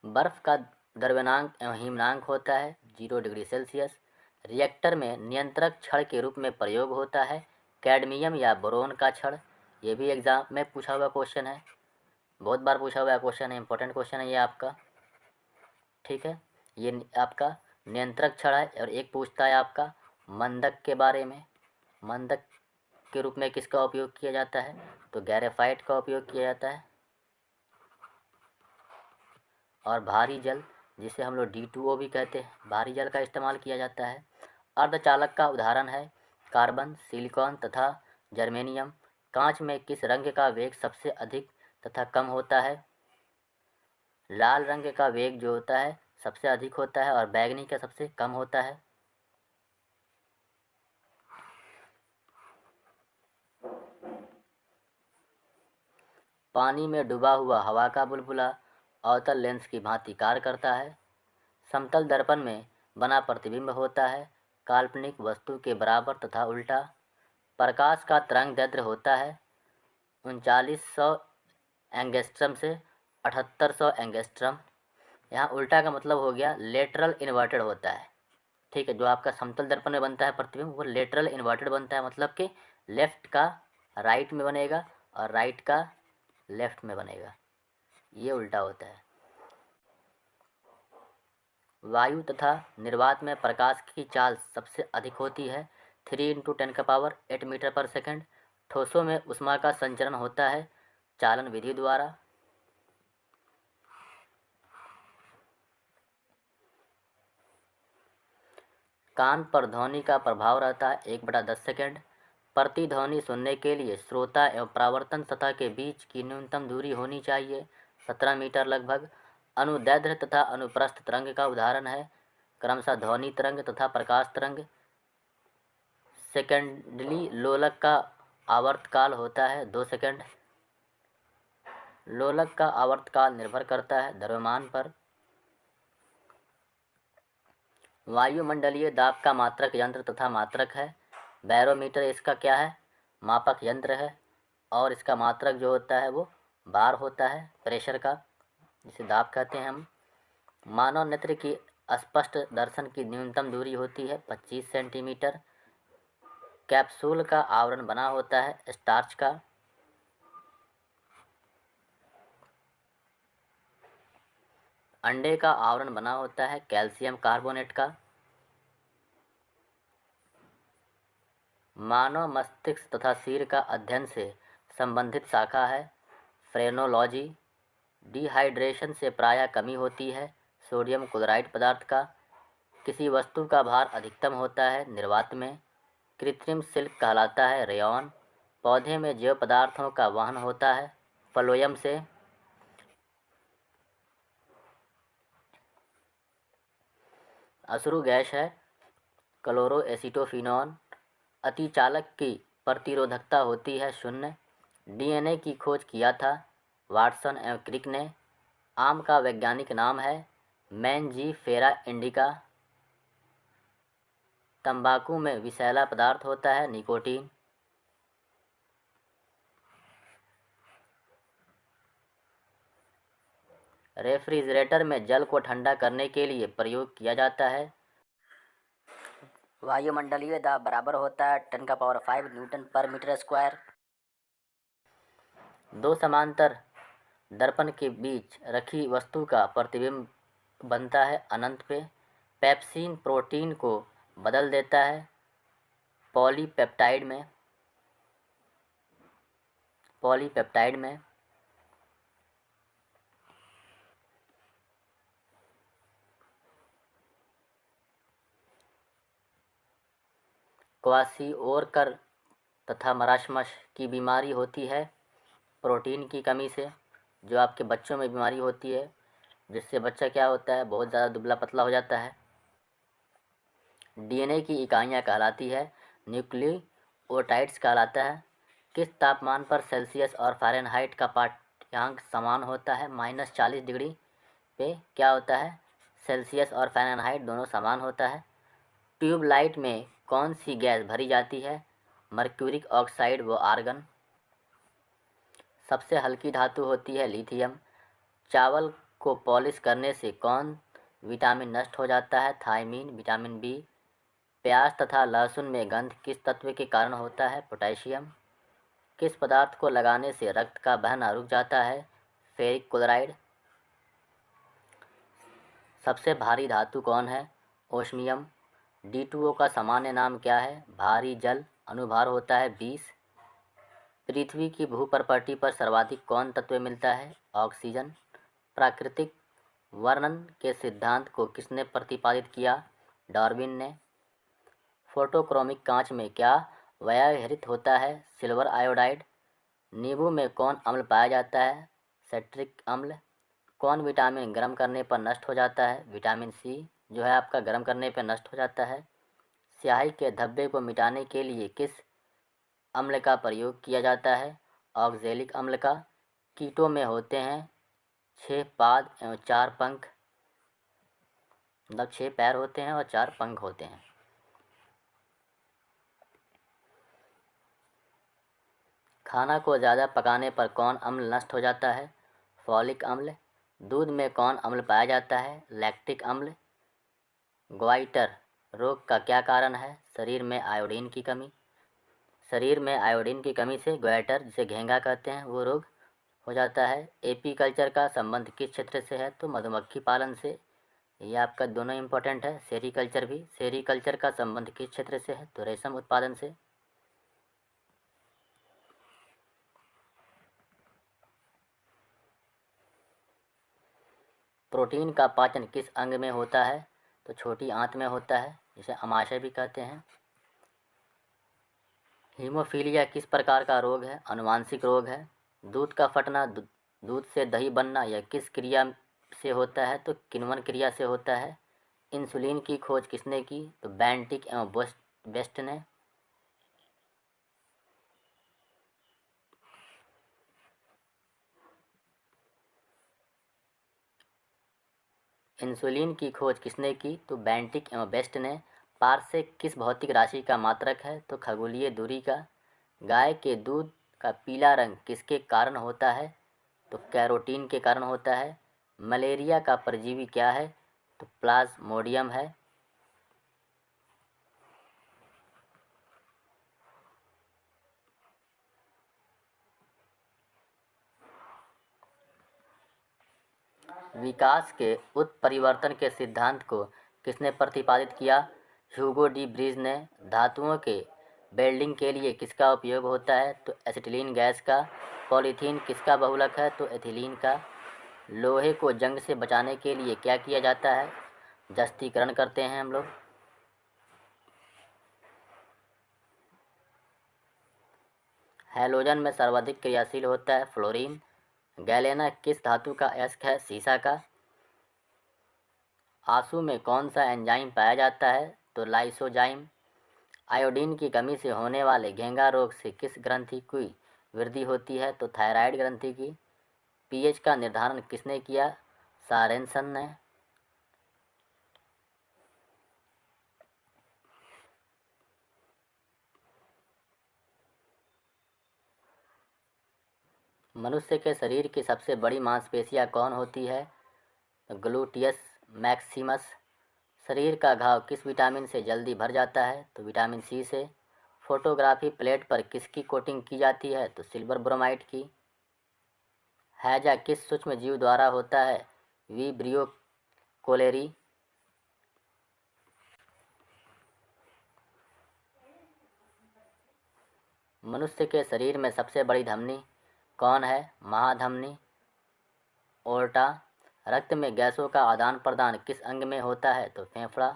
बर्फ का द्रव्यनांक एवं हिमनांक होता है 0 डिग्री सेल्सियस। रिएक्टर में नियंत्रक छड़ के रूप में प्रयोग होता है कैडमियम या बोरोन का छड़। ये भी एग्जाम में पूछा हुआ क्वेश्चन है, बहुत बार पूछा हुआ क्वेश्चन है, इंपॉर्टेंट क्वेश्चन है ये आपका। ठीक है, ये आपका नियंत्रक छड़ है। और एक पूछता है आपका मंदक के बारे में। मंदक के रूप में किसका उपयोग किया जाता है? तो ग्रेफाइट का उपयोग किया जाता है। और भारी जल जिसे हम लोग D2O भी कहते हैं, भारी जल का इस्तेमाल किया जाता है। अर्धचालक का उदाहरण है कार्बन, सिलिकॉन तथा जर्मेनियम। कांच में किस रंग का वेग सबसे अधिक तथा कम होता है? लाल रंग का वेग जो होता है सबसे अधिक होता है और बैंगनी का सबसे कम होता है। पानी में डूबा हुआ हवा का बुलबुला अवतल लेंस की भांति कार्य करता है। समतल दर्पण में बना प्रतिबिंब होता है काल्पनिक वस्तु के बराबर तथा उल्टा। प्रकाश का तरंगदैर्घ्य होता है 3900 एंगस्ट्रम से 7800 एंगस्ट्रम। यहाँ उल्टा का मतलब हो गया लेटरल इन्वर्टेड होता है। ठीक है, जो आपका समतल दर्पण में बनता है प्रतिबिंब वो लेटरल इन्वर्टेड बनता है, मतलब कि लेफ्ट का राइट में बनेगा और राइट का लेफ्ट में बनेगा, ये उल्टा होता है। वायु तथा निर्वात में प्रकाश की चाल सबसे अधिक होती है 3 × 10⁸ मीटर पर सेकंड। ठोसों में ऊष्मा का संचरण होता है चालन विधि द्वारा। कान पर ध्वनि का प्रभाव रहता है 1/10 सेकंड। प्रतिध्वनि सुनने के लिए श्रोता एवं परावर्तन सतह के बीच की न्यूनतम दूरी होनी चाहिए 17 मीटर लगभग। अनुदैर्ध्य तथा अनुप्रस्थ तरंग का उदाहरण है क्रमशः ध्वनि तरंग तथा प्रकाश तरंग। सेकेंडली लोलक का आवर्तकाल होता है 2 सेकंड। लोलक का आवर्तकाल निर्भर करता है द्रव्यमान पर। वायुमंडलीय दाब का मात्रक यंत्र तथा मात्रक है। बैरोमीटर इसका क्या है, मापक यंत्र है और इसका मात्रक जो होता है वो बार होता है प्रेशर का, जिसे दाब कहते हैं हम। मानव नेत्र की स्पष्ट दर्शन की न्यूनतम दूरी होती है 25 सेंटीमीटर। कैप्सूल का आवरण बना होता है स्टार्च का। अंडे का आवरण बना होता है कैल्शियम कार्बोनेट का। मानव मस्तिष्क तथा सिर का अध्ययन से संबंधित शाखा है फ्रेनोलॉजी। डिहाइड्रेशन से प्रायः कमी होती है सोडियम क्लोराइड पदार्थ का। किसी वस्तु का भार अधिकतम होता है निर्वात में। कृत्रिम सिल्क कहलाता है रेयॉन। पौधे में जैव पदार्थों का वहन होता है फ्लोएम से। अश्रु गैस है क्लोरोएसिटोफिनॉन। अतिचालक की प्रतिरोधकता होती है 0। डीएनए की खोज किया था वाटसन एवं क्रिक ने। आम का वैज्ञानिक नाम है मैंजीफेरा इंडिका। तंबाकू में विषैला पदार्थ होता है निकोटीन। रेफ्रिजरेटर में जल को ठंडा करने के लिए प्रयोग किया जाता है। वायुमंडलीय दाब बराबर होता है 10⁵ न्यूटन पर मीटर स्क्वायर। दो समांतर दर्पण के बीच रखी वस्तु का प्रतिबिंब बनता है अनंत पे। पेप्सिन प्रोटीन को बदल देता है पॉलीपेप्टाइड में। क्वाशिओरकर तथा मरासमस की बीमारी होती है प्रोटीन की कमी से, जो आपके बच्चों में बीमारी होती है, जिससे बच्चा क्या होता है बहुत ज़्यादा दुबला पतला हो जाता है। डीएनए की इकाइयाँ कहलाती है न्यूक्लियोटाइड्स कहलाता है। किस तापमान पर सेल्सियस और फ़ारेनहाइट का पाठ्यांक समान होता है -40 डिग्री पे क्या होता है सेल्सियस और फ़ारेनहाइट दोनों समान होता है। ट्यूबलाइट में कौन सी गैस भरी जाती है मर्क्यूरिक ऑक्साइड व आर्गन। सबसे हल्की धातु होती है लिथियम। चावल को पॉलिश करने से कौन विटामिन नष्ट हो जाता है थायमीन विटामिन बी। प्याज तथा लहसुन में गंध किस तत्व के कारण होता है पोटेशियम। किस पदार्थ को लगाने से रक्त का बहना रुक जाता है फेरिक क्लोराइड। सबसे भारी धातु कौन है ओस्मियम। D2O का सामान्य नाम क्या है भारी जल अनुभार होता है 20। पृथ्वी की भूप्रपट्टी पर सर्वाधिक कौन तत्व मिलता है ऑक्सीजन। प्राकृतिक वर्णन के सिद्धांत को किसने प्रतिपादित किया डार्विन ने। फोटोक्रोमिक कांच में क्या व्यवहृत होता है सिल्वर आयोडाइड। नींबू में कौन अम्ल पाया जाता है सिट्रिक अम्ल। कौन विटामिन गर्म करने पर नष्ट हो जाता है विटामिन सी, जो है आपका गर्म करने पर नष्ट हो जाता है। स्याही के धब्बे को मिटाने के लिए किस अम्ल का प्रयोग किया जाता है ऑक्जेलिक अम्ल का। कीटों में होते हैं 6 पाद एवं 4 पंख, मतलब 6 पैर होते हैं और 4 पंख होते हैं। खाना को ज़्यादा पकाने पर कौन अम्ल नष्ट हो जाता है? फॉलिक अम्ल। दूध में कौन अम्ल पाया जाता है? लैक्टिक अम्ल। ग्वाइटर रोग का क्या कारण है? शरीर में आयोडीन की कमी। शरीर में आयोडीन की कमी से ग्वाइटर, जिसे घेंघा कहते हैं, वो रोग हो जाता है। एपीकल्चर का संबंध किस क्षेत्र से है? तो मधुमक्खी पालन से। ये आपका दोनों इम्पोर्टेंट है। सेरीकल्चर भी। सेरीकल्चर का संबंध किस क्षेत्र से है? तो रेशम उत्पादन से। प्रोटीन का पाचन किस अंग में होता है? तो छोटी आंत में होता है, जिसे अमाशय भी कहते हैं। हीमोफीलिया किस प्रकार का रोग है? अनुवांशिक रोग है। दूध का फटना, दूध से दही बनना, यह किस क्रिया से होता है? तो किण्वन क्रिया से होता है। इंसुलिन की खोज किसने की? तो बेंटिक एवं बेस्ट ने। इंसुलिन की खोज किसने की? तो बेंटिक एवं बेस्ट ने। पारसेक किस भौतिक राशि का मात्रक है? तो खगोलीय दूरी का। गाय के दूध का पीला रंग किसके कारण होता है? तो कैरोटीन के कारण होता है। मलेरिया का परजीवी क्या है? तो प्लाज्मोडियम है। विकास के उत्परिवर्तन के सिद्धांत को किसने प्रतिपादित किया? ह्यूगो डी ब्रीज ने। धातुओं के वेल्डिंग के लिए किसका उपयोग होता है? तो एसिटिलीन गैस का। पॉलीथीन किसका बहुलक है? तो एथिलीन का। लोहे को जंग से बचाने के लिए क्या किया जाता है? जस्तीकरण करते हैं हम लोग। हैलोजन में सर्वाधिक क्रियाशील होता है फ्लोरीन। गैलेना किस धातु का अयस्क है? सीसा का। आंसू में कौन सा एंजाइम पाया जाता है? तो लाइसोजाइम। आयोडीन की कमी से होने वाले घेंघा रोग से किस ग्रंथि की वृद्धि होती है? तो थायराइड ग्रंथि की। पीएच का निर्धारण किसने किया? सारेंसन ने। मनुष्य के शरीर की सबसे बड़ी मांसपेशियां कौन होती है? Gluteus Maximus. शरीर का घाव किस विटामिन से जल्दी भर जाता है? तो विटामिन सी से। फोटोग्राफी प्लेट पर किसकी कोटिंग की जाती है? तो सिल्वर ब्रोमाइड की। हैजा किस सूक्ष्म जीव द्वारा होता है? Vibrio cholerae. मनुष्य के शरीर में सबसे बड़ी धमनी कौन है? महाधमनी, ओर्टा। रक्त में गैसों का आदान प्रदान किस अंग में होता है? तो फेफड़ा।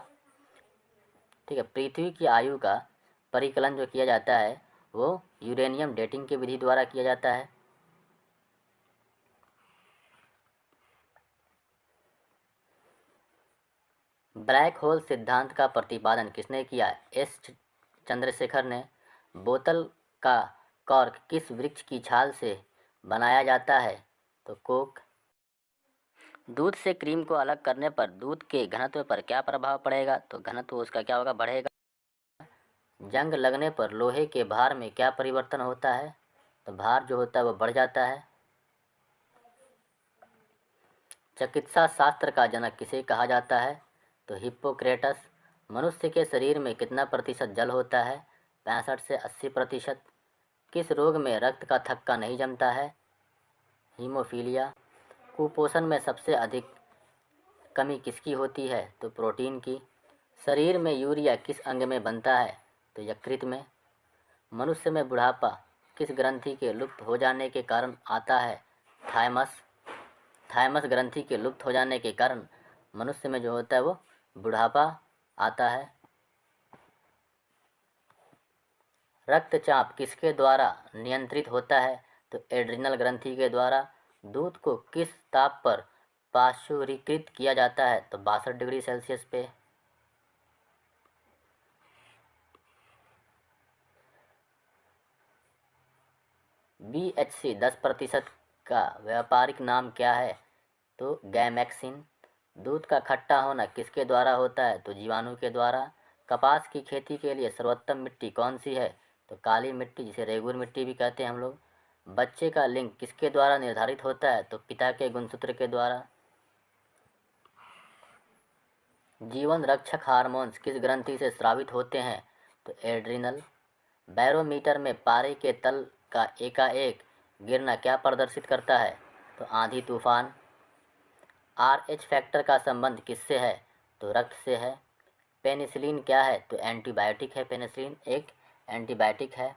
ठीक है। पृथ्वी की आयु का परिकलन जो किया जाता है वो यूरेनियम डेटिंग की विधि द्वारा किया जाता है। ब्लैक होल सिद्धांत का प्रतिपादन किसने किया? एस चंद्रशेखर ने। बोतल का कॉर्क किस वृक्ष की छाल से बनाया जाता है? तो कोक। दूध से क्रीम को अलग करने पर दूध के घनत्व पर क्या प्रभाव पड़ेगा? तो घनत्व उसका क्या होगा? बढ़ेगा। जंग लगने पर लोहे के भार में क्या परिवर्तन होता है? तो भार जो होता है वो बढ़ जाता है। चिकित्सा शास्त्र का जनक किसे कहा जाता है? तो हिप्पोक्रेटस। मनुष्य के शरीर में कितना प्रतिशत जल होता है? 65 से 80%। किस रोग में रक्त का थक्का नहीं जमता है? हीमोफीलिया। कुपोषण में सबसे अधिक कमी किसकी होती है? तो प्रोटीन की। शरीर में यूरिया किस अंग में बनता है? तो यकृत में। मनुष्य में बुढ़ापा किस ग्रंथि के लुप्त हो जाने के कारण आता है? थायमस। थायमस ग्रंथि के लुप्त हो जाने के कारण मनुष्य में जो होता है वो बुढ़ापा आता है। रक्तचाप किसके द्वारा नियंत्रित होता है? तो एड्रिनल ग्रंथि के द्वारा। दूध को किस ताप पर पाश्चुरीकृत किया जाता है? तो 62 डिग्री सेल्सियस पे। BHC 10% का व्यापारिक नाम क्या है? तो गैमेक्सिन। दूध का खट्टा होना किसके द्वारा होता है? तो जीवाणु के द्वारा। कपास की खेती के लिए सर्वोत्तम मिट्टी कौन सी है? तो काली मिट्टी, जिसे रेगुर मिट्टी भी कहते हैं हम लोग। बच्चे का लिंग किसके द्वारा निर्धारित होता है? तो पिता के गुणसूत्र के द्वारा। जीवन रक्षक हार्मोन्स किस ग्रंथि से स्रावित होते हैं? तो एड्रिनल। बैरोमीटर में पारे के तल का एकाएक गिरना क्या प्रदर्शित करता है? तो आंधी तूफान। RH फैक्टर का संबंध किससे है? तो रक्त से है। पेनिसिलिन क्या है? तो एंटीबायोटिक है। पेनिसिलिन एक एंटीबायोटिक है।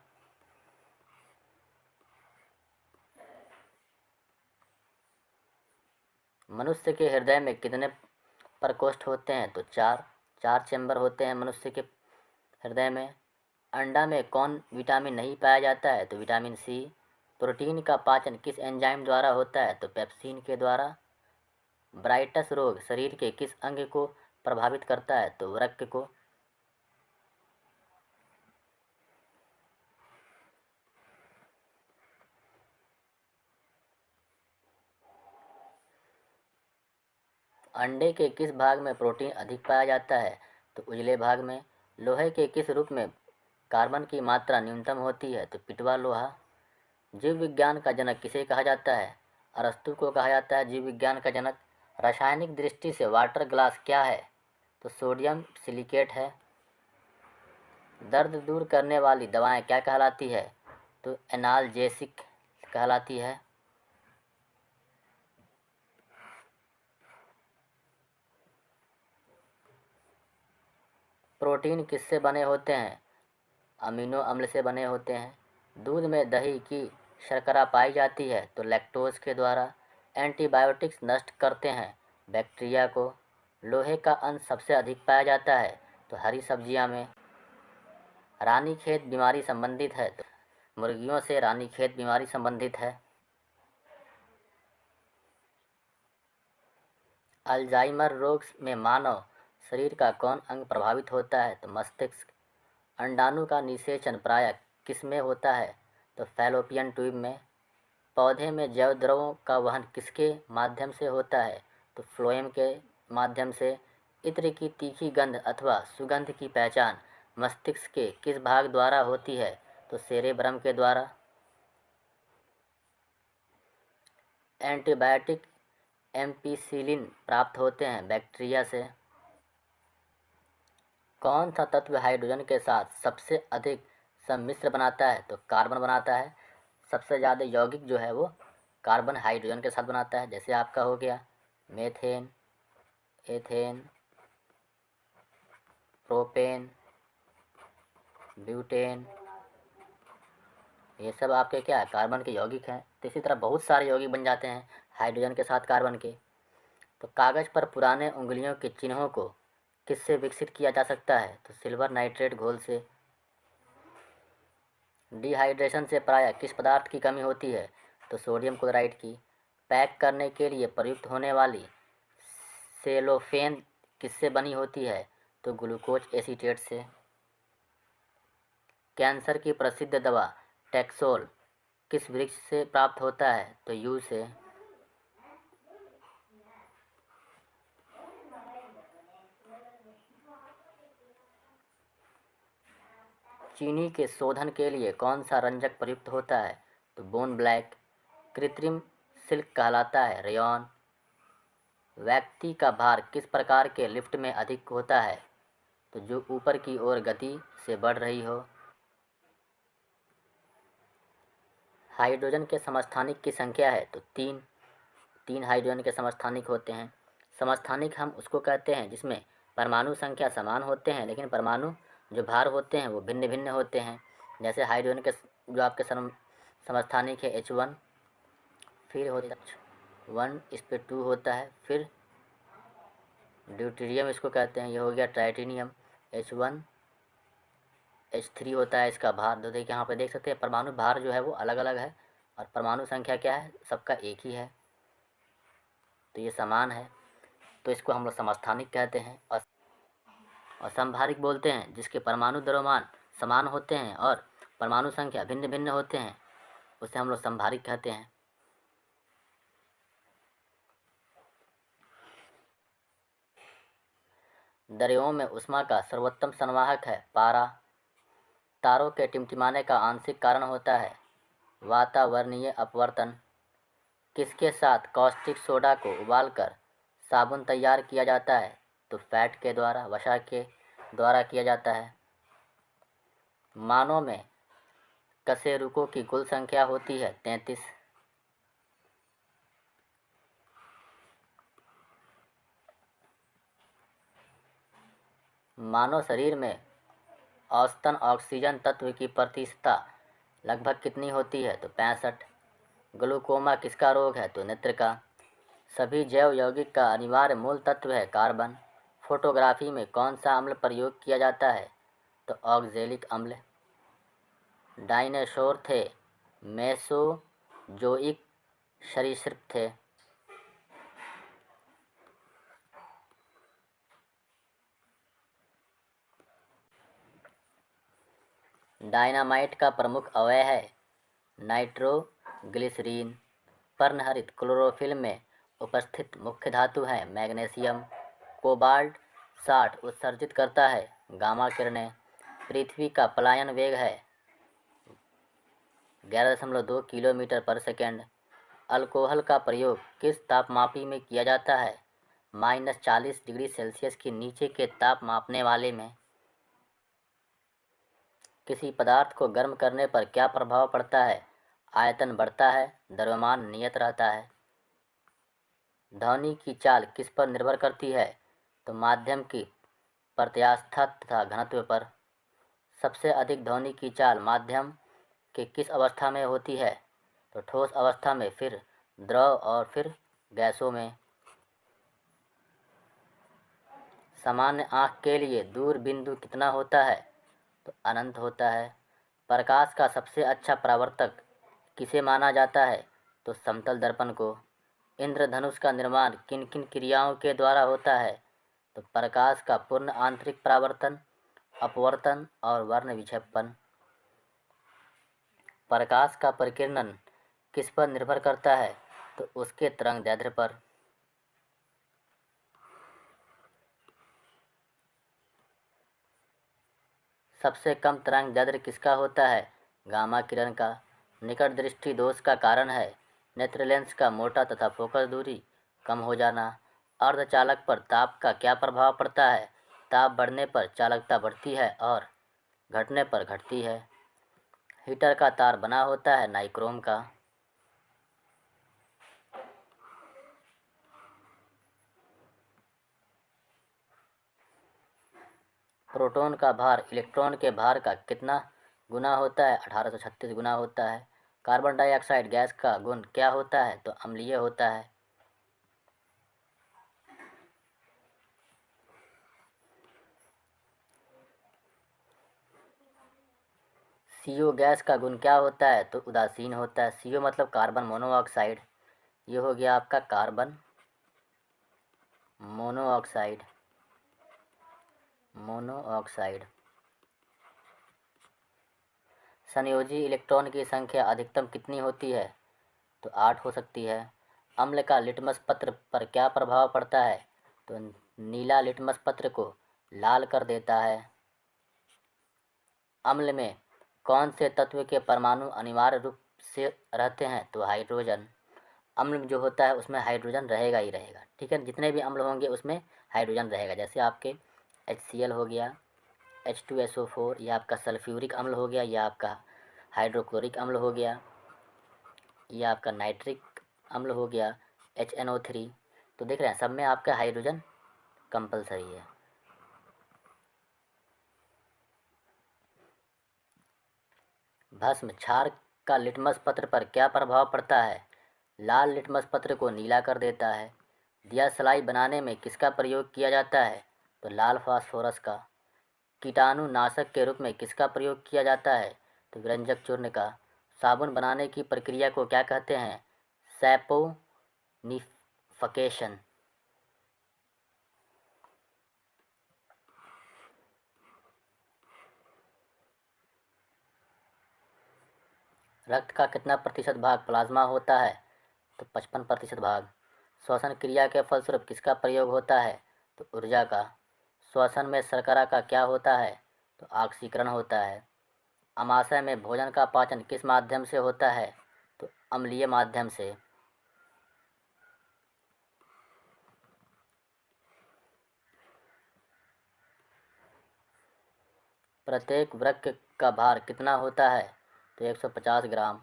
मनुष्य के हृदय में कितने प्रकोष्ठ होते हैं? तो चार चैम्बर होते हैं मनुष्य के हृदय में। अंडा में कौन विटामिन नहीं पाया जाता है? तो विटामिन सी। प्रोटीन का पाचन किस एंजाइम द्वारा होता है? तो पेप्सिन के द्वारा। ब्राइटस रोग शरीर के किस अंग को प्रभावित करता है? तो वृक्क को। अंडे के किस भाग में प्रोटीन अधिक पाया जाता है? तो उजले भाग में। लोहे के किस रूप में कार्बन की मात्रा न्यूनतम होती है? तो पिटवा लोहा। जीव विज्ञान का जनक किसे कहा जाता है? अरस्तु को कहा जाता है जीव विज्ञान का जनक। रासायनिक दृष्टि से वाटर ग्लास क्या है? तो सोडियम सिलिकेट है। दर्द दूर करने वाली दवाएं क्या कहलाती है? तो एनाल्जेसिक कहलाती है। प्रोटीन किससे बने होते हैं? अमीनो अम्ल से बने होते हैं। दूध में दही की शर्करा पाई जाती है तो लैक्टोज के द्वारा। एंटीबायोटिक्स नष्ट करते हैं बैक्टीरिया को। लोहे का अंश सबसे अधिक पाया जाता है तो हरी सब्जियां में। रानीखेत बीमारी संबंधित है तो मुर्गियों से रानीखेत बीमारी संबंधित है। अल्जाइमर रोग में मानव शरीर का कौन अंग प्रभावित होता है? तो मस्तिष्क। अंडाणु का निषेचन प्रायः किसमें होता है? तो फैलोपियन ट्यूब में। पौधे में जैव द्रवों का वहन किसके माध्यम से होता है? तो फ्लोएम के माध्यम से। इत्र की तीखी गंध अथवा सुगंध की पहचान मस्तिष्क के किस भाग द्वारा होती है? तो सेरेब्रम के द्वारा। एंटीबायोटिक एम्पिसिलिन प्राप्त होते हैं बैक्टीरिया से। कौन सा तत्व हाइड्रोजन के साथ सबसे अधिक सम्मिश्र बनाता है? तो कार्बन बनाता है। सबसे ज़्यादा यौगिक जो है वो कार्बन हाइड्रोजन के साथ बनाता है। जैसे आपका हो गया मेथेन, एथेन, प्रोपेन, ब्यूटेन, ये सब आपके क्या है? कार्बन के यौगिक हैं। तो इसी तरह बहुत सारे यौगिक बन जाते हैं हाइड्रोजन के साथ कार्बन के। तो कागज़ पर पुराने उंगलियों के चिन्हों को किससे विकसित किया जा सकता है? तो सिल्वर नाइट्रेट घोल से। डिहाइड्रेशन से प्रायः किस पदार्थ की कमी होती है? तो सोडियम क्लोराइड की। पैक करने के लिए प्रयुक्त होने वाली सेलोफेन किससे बनी होती है? तो ग्लूकोज एसीटेट से। कैंसर की प्रसिद्ध दवा टैक्सोल किस वृक्ष से प्राप्त होता है? तो यू से। चीनी के शोधन के लिए कौन सा रंजक प्रयुक्त होता है? तो बोन ब्लैक। कृत्रिम सिल्क कहलाता है रेयॉन। व्यक्ति का भार किस प्रकार के लिफ्ट में अधिक होता है? तो जो ऊपर की ओर गति से बढ़ रही हो। हाइड्रोजन के समस्थानिक की संख्या है तो तीन हाइड्रोजन के समस्थानिक होते हैं। समस्थानिक हम उसको कहते हैं जिसमें परमाणु संख्या समान होते हैं लेकिन परमाणु जो भार होते हैं वो भिन्न भिन्न होते हैं। जैसे हाइड्रोजन के जो आपके समस्थानिक है H1, फिर होता है 1:2 होता है। फिर ड्यूटेरियम इसको कहते हैं, ये हो गया ट्राइटेनियम H1, H3 होता है इसका भार। तो देखिए यहाँ पे देख सकते हैं परमाणु भार जो है वो अलग अलग है और परमाणु संख्या क्या है? सबका एक ही है, तो ये समान है, तो इसको हम लोग समस्थानिक कहते हैं। और समभारिक बोलते हैं जिसके परमाणु द्रव्यमान समान होते हैं और परमाणु संख्या भिन्न भिन्न होते हैं, उसे हम लोग समभारिक कहते हैं। दरियाओं में ऊष्मा का सर्वोत्तम संवाहक है पारा। तारों के टिमटिमाने का आंशिक कारण होता है वातावरणीय अपवर्तन। किसके साथ कास्टिक सोडा को उबालकर साबुन तैयार किया जाता है? तो फैट के द्वारा, वसा के द्वारा किया जाता है। मानव में कशेरुकों की कुल संख्या होती है 33। मानव शरीर में औसतन ऑक्सीजन तत्व की प्रतिशतता लगभग कितनी होती है? तो 65। ग्लूकोमा किसका रोग है? तो नेत्र का। सभी जैव यौगिक का अनिवार्य मूल तत्व है कार्बन। फोटोग्राफी में कौन सा अम्ल प्रयोग किया जाता है? तो ऑक्जेलिक अम्ल। डायनासोर थे मेसोजोइक सरीसृप थे। डायनामाइट का प्रमुख अवयव है नाइट्रोग्लिसरीन। पर्णहरित क्लोरोफिल में उपस्थित मुख्य धातु है मैग्नीशियम। कोबाल्ट 60 उत्सर्जित करता है गामा किरणें। पृथ्वी का पलायन वेग है 11.2 किलोमीटर पर सेकेंड। अल्कोहल का प्रयोग किस तापमापी में किया जाता है? -40 डिग्री सेल्सियस के नीचे के ताप मापने वाले में। किसी पदार्थ को गर्म करने पर क्या प्रभाव पड़ता है? आयतन बढ़ता है, द्रव्यमान नियत रहता है। ध्वनि की चाल किस पर निर्भर करती है? तो माध्यम की प्रत्यास्थता तथा घनत्व पर। सबसे अधिक ध्वनि की चाल माध्यम के किस अवस्था में होती है? तो ठोस अवस्था में, फिर द्रव और फिर गैसों में। सामान्य आँख के लिए दूर बिंदु कितना होता है? तो अनंत होता है। प्रकाश का सबसे अच्छा परावर्तक किसे माना जाता है? तो समतल दर्पण को। इंद्रधनुष का निर्माण किन किन क्रियाओं के द्वारा होता है? तो प्रकाश का पूर्ण आंतरिक परावर्तन, अपवर्तन और वर्ण विक्षेपण। प्रकाश का परिकिरणन किस पर निर्भर करता है? तो उसके तरंगदैर्ध्य पर। सबसे कम तरंगदैर्ध्य किसका होता है? गामा किरण का। निकट दृष्टि दोष का कारण है नेत्र लेंस का मोटा तथा फोकस दूरी कम हो जाना। अर्धचालक पर ताप का क्या प्रभाव पड़ता है? ताप बढ़ने पर चालकता बढ़ती है और घटने पर घटती है। हीटर का तार बना होता है नाइक्रोम का। प्रोटॉन का भार इलेक्ट्रॉन के भार का कितना गुना होता है? 1836 गुना होता है। कार्बन डाइऑक्साइड गैस का गुण क्या होता है? तो अम्लीय होता है। CO गैस का गुण क्या होता है? तो उदासीन होता है। CO मतलब कार्बन मोनोऑक्साइड। ये हो गया आपका कार्बन मोनोऑक्साइड। संयोजी इलेक्ट्रॉन की संख्या अधिकतम कितनी होती है? तो 8 हो सकती है। अम्ल का लिटमस पत्र पर क्या प्रभाव पड़ता है? तो नीला लिटमस पत्र को लाल कर देता है। अम्ल में कौन से तत्व के परमाणु अनिवार्य रूप से रहते हैं? तो हाइड्रोजन। अम्ल जो होता है उसमें हाइड्रोजन रहेगा ही रहेगा, ठीक है। जितने भी अम्ल होंगे उसमें हाइड्रोजन रहेगा। जैसे आपके HCl हो गया, H2SO4, यह आपका सल्फ्यूरिक अम्ल हो गया, यह आपका हाइड्रोक्लोरिक अम्ल हो गया, यह आपका नाइट्रिक अम्ल हो गया HNO3। तो देख रहे हैं सब में आपका हाइड्रोजन कंपलसरी है। भस्म क्षार का लिटमस पत्र पर क्या प्रभाव पड़ता है? लाल लिटमस पत्र को नीला कर देता है। दियासलाई बनाने में किसका प्रयोग किया जाता है? तो लाल फास्फोरस का। कीटाणुनाशक के रूप में किसका प्रयोग किया जाता है? तो व्यंजक चूर्ण का। साबुन बनाने की प्रक्रिया को क्या कहते हैं? सैपोनिफिकेशन। रक्त का कितना प्रतिशत भाग प्लाज्मा होता है? तो 55% भाग। श्वसन क्रिया के फलस्वरूप किसका प्रयोग होता है? तो ऊर्जा का। श्वसन में शर्करा का क्या होता है? तो ऑक्सीकरण होता है। अमाशय में भोजन का पाचन किस माध्यम से होता है? तो अम्लीय माध्यम से। प्रत्येक वृक्क का भार कितना होता है? तो 150 ग्राम।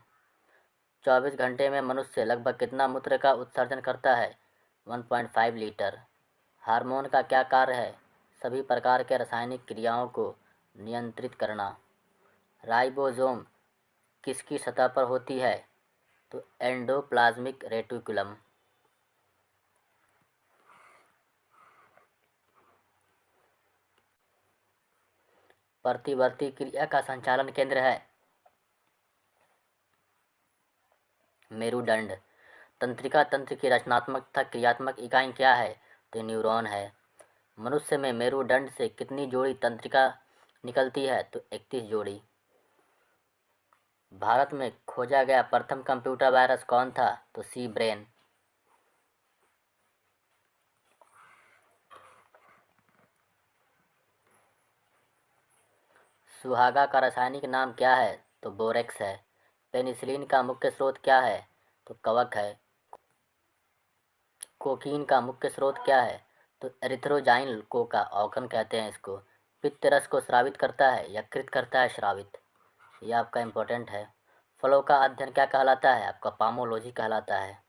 24 घंटे में मनुष्य लगभग कितना मूत्र का उत्सर्जन करता है? 1.5 लीटर। हार्मोन का क्या कार्य है? सभी प्रकार के रासायनिक क्रियाओं को नियंत्रित करना। राइबोसोम किसकी सतह पर होती है? तो एंडोप्लाज्मिक रेटिकुलम। प्रतिवर्ती क्रिया का संचालन केंद्र है मेरुदंड। तंत्रिका तंत्र की रचनात्मक तथा क्रियात्मक इकाई क्या है? तो न्यूरॉन है। मनुष्य में मेरुदंड से कितनी जोड़ी तंत्रिका निकलती है? तो 31 जोड़ी। भारत में खोजा गया प्रथम कंप्यूटर वायरस कौन था? तो सी ब्रेन। सुहागा का रासायनिक नाम क्या है? तो बोरेक्स है। पेनिसिलिन का मुख्य स्रोत क्या है? तो कवक है। कोकीन का मुख्य स्रोत क्या है? तो एरिथ्रोजाइल कोका औकन कहते हैं इसको। पित्त रस को स्रावित करता है, यकृत करता है श्रावित। ये आपका इम्पोर्टेंट है। फलों का अध्ययन क्या कहलाता है? आपका पामोलॉजी कहलाता है।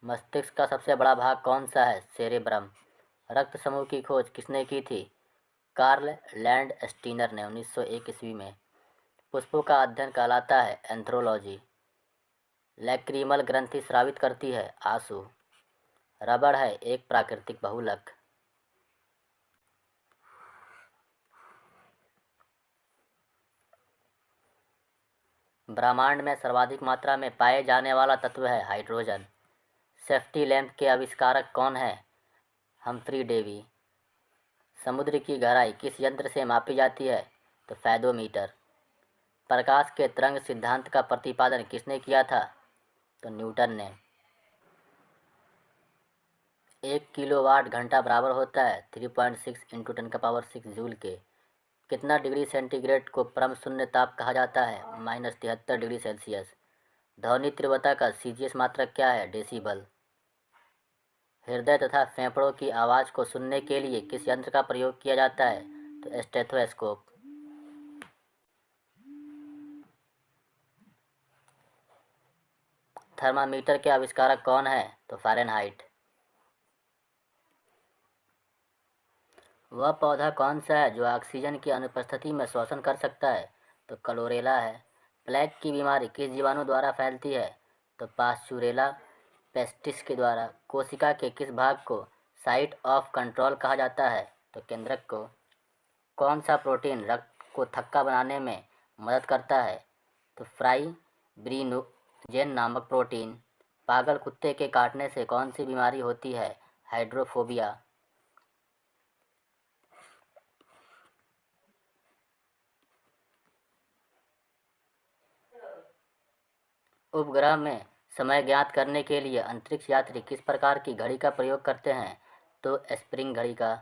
मस्तिष्क का सबसे बड़ा भाग कौन सा है? सेरेब्रम। रक्त समूह की खोज किसने की थी? कार्ल लैंडस्टीनर ने 1901 ईस्वी में। पुष्पों का अध्ययन कहलाता है एंथ्रोलॉजी। लैक्रीमल ग्रंथि स्रावित करती है आंसू। रबड़ है एक प्राकृतिक बहुलक। ब्रह्मांड में सर्वाधिक मात्रा में पाए जाने वाला तत्व है हाइड्रोजन। सेफ्टी लैंप के आविष्कारक कौन है? Humphry Davy. समुद्र की गहराई किस यंत्र से मापी जाती है? तो फैदोमीटर। प्रकाश के तरंग सिद्धांत का प्रतिपादन किसने किया था? तो न्यूटन ने। 1 किलोवाट घंटा बराबर होता है 3.6 इंटू 10⁶ जूल के। कितना डिग्री सेंटीग्रेड को परम शून्य ताप कहा जाता है? -73 डिग्री सेल्सियस। ध्वनि तीव्रता का सीजीएस मात्रक क्या है? डेसीबल। हृदय तथा फेफड़ों की आवाज़ को सुनने के लिए किस यंत्र का प्रयोग किया जाता है? तो स्टेथोस्कोप। थर्मामीटर के आविष्कारक कौन है? तो फ़ारेनहाइट। वह पौधा कौन सा है जो ऑक्सीजन की अनुपस्थिति में श्वसन कर सकता है? तो क्लोरेला है। प्लेग की बीमारी किस जीवाणु द्वारा फैलती है? तो पास्चुरेला पेस्टिस के द्वारा। कोशिका के किस भाग को साइट ऑफ कंट्रोल कहा जाता है? तो केंद्रक को। कौन सा प्रोटीन रक्त को थक्का बनाने में मदद करता है? तो फाइब्रिनोजेन नामक प्रोटीन। पागल कुत्ते के काटने से कौन सी बीमारी होती है? हाइड्रोफोबिया। उपग्रह में समय ज्ञात करने के लिए अंतरिक्ष यात्री किस प्रकार की घड़ी का प्रयोग करते हैं? तो स्प्रिंग घड़ी का।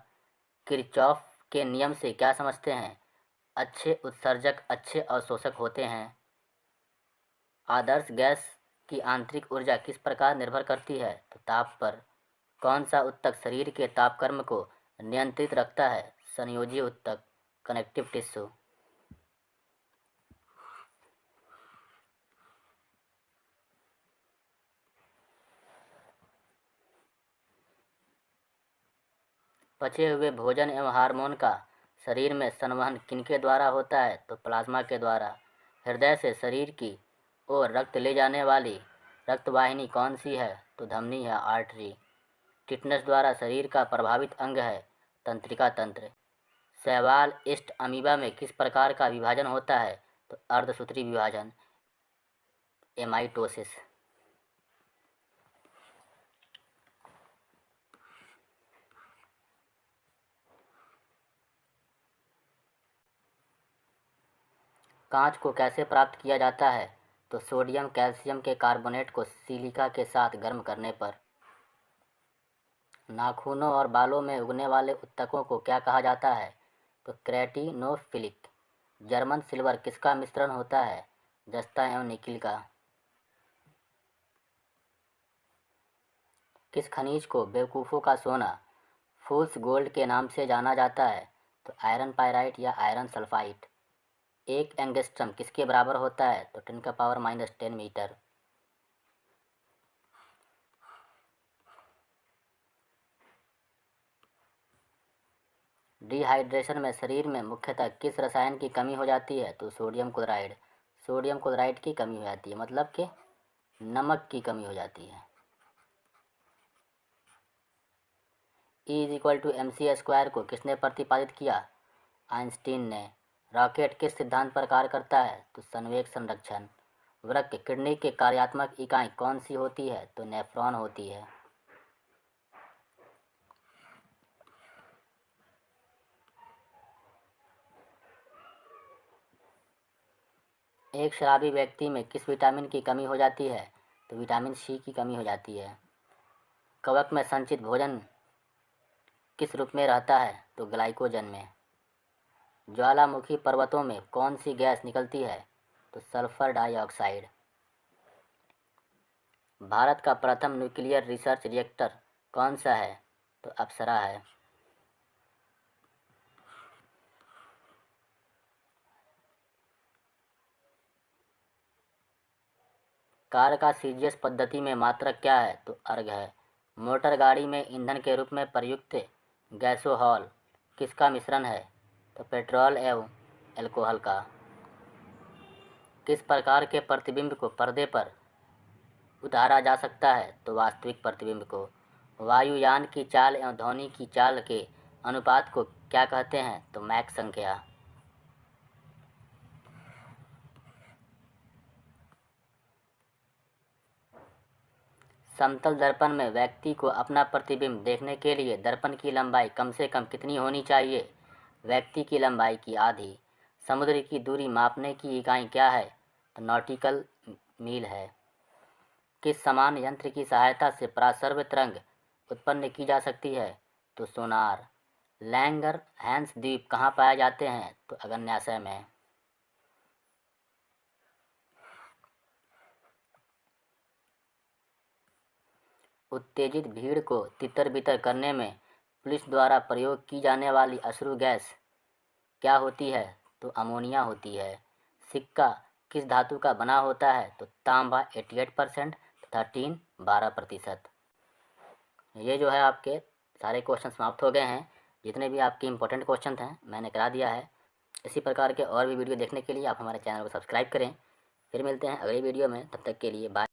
किरचॉफ के नियम से क्या समझते हैं? अच्छे उत्सर्जक अच्छे अवशोषक होते हैं। आदर्श गैस की आंतरिक ऊर्जा किस प्रकार निर्भर करती है? तो ताप पर। कौन सा ऊतक शरीर के तापक्रम को नियंत्रित रखता है? संयोजी ऊतक, कनेक्टिव टिश्यू। पचे हुए भोजन एवं हार्मोन का शरीर में संवहन किनके द्वारा होता है? तो प्लाज्मा के द्वारा। हृदय से शरीर की ओर रक्त ले जाने वाली रक्तवाहिनी कौन सी है? तो धमनी है, आर्टरी। टिटनस द्वारा शरीर का प्रभावित अंग है तंत्रिका तंत्र। शैवाल ईस्ट अमीबा में किस प्रकार का विभाजन होता है? तो अर्धसूत्री विभाजन, एमाइटोसिस। कांच को कैसे प्राप्त किया जाता है? तो सोडियम कैल्शियम के कार्बोनेट को सिलिका के साथ गर्म करने पर। नाखूनों और बालों में उगने वाले उत्तकों को क्या कहा जाता है? तो केराटिनोफिलिक। जर्मन सिल्वर किसका मिश्रण होता है? जस्ता एवं निकिल का। किस खनिज को बेवकूफ़ों का सोना फूल्स गोल्ड के नाम से जाना जाता है? तो आयरन पायराइट या आयरन सल्फाइड। एक एंगस्ट्रम किसके बराबर होता है? तो 10⁻⁻10 मीटर। डिहाइड्रेशन में शरीर में मुख्यतः किस रसायन की कमी हो जाती है? तो सोडियम क्लोराइड। सोडियम क्लोराइड की कमी हो जाती है, मतलब कि नमक की कमी हो जाती है। E=mc² को किसने प्रतिपादित किया? आइंस्टीन ने। रॉकेट किस सिद्धांत पर कार्य करता है? तो संवेग संरक्षण। वृक्क किडनी की कार्यात्मक इकाई कौन सी होती है? तो नेफ्रॉन होती है। एक शराबी व्यक्ति में किस विटामिन की कमी हो जाती है? तो विटामिन सी की कमी हो जाती है। कवक में संचित भोजन किस रूप में रहता है? तो ग्लाइकोजन में। ज्वालामुखी पर्वतों में कौन सी गैस निकलती है? तो सल्फर डाइऑक्साइड। भारत का प्रथम न्यूक्लियर रिसर्च रिएक्टर कौन सा है? तो अप्सरा है। कार का सीजीएस पद्धति में मात्रक क्या है? तो अर्ग है। मोटर गाड़ी में ईंधन के रूप में प्रयुक्त गैसोहॉल किसका मिश्रण है? तो पेट्रोल एवं एल्कोहल का। किस प्रकार के प्रतिबिंब को पर्दे पर उतारा जा सकता है? तो वास्तविक प्रतिबिंब को। वायुयान की चाल एवं ध्वनि की चाल के अनुपात को क्या कहते हैं? तो मैक संख्या। समतल दर्पण में व्यक्ति को अपना प्रतिबिंब देखने के लिए दर्पण की लंबाई कम से कम कितनी होनी चाहिए? व्यक्ति की लंबाई की आधी। समुद्र की दूरी मापने की इकाई क्या है? तो नॉटिकल मील है। किस समान यंत्र की सहायता से पराश्रव्य तरंग उत्पन्न की जा सकती है? तो सोनार। लैंगर हैंस द्वीप कहाँ पाए जाते हैं? तो अगन्याशय में। उत्तेजित भीड़ को तितर बितर करने में पुलिस द्वारा प्रयोग की जाने वाली अश्रु गैस क्या होती है? तो अमोनिया होती है। सिक्का किस धातु का बना होता है? तो तांबा 88% तथा टीन 12%। ये जो है आपके सारे क्वेश्चन समाप्त हो गए हैं। जितने भी आपके इंपॉर्टेंट क्वेश्चन हैं मैंने करा दिया है। इसी प्रकार के और भी वीडियो देखने के लिए आप हमारे चैनल को सब्सक्राइब करें। फिर मिलते हैं अगली वीडियो में, तब तक के लिए बाय।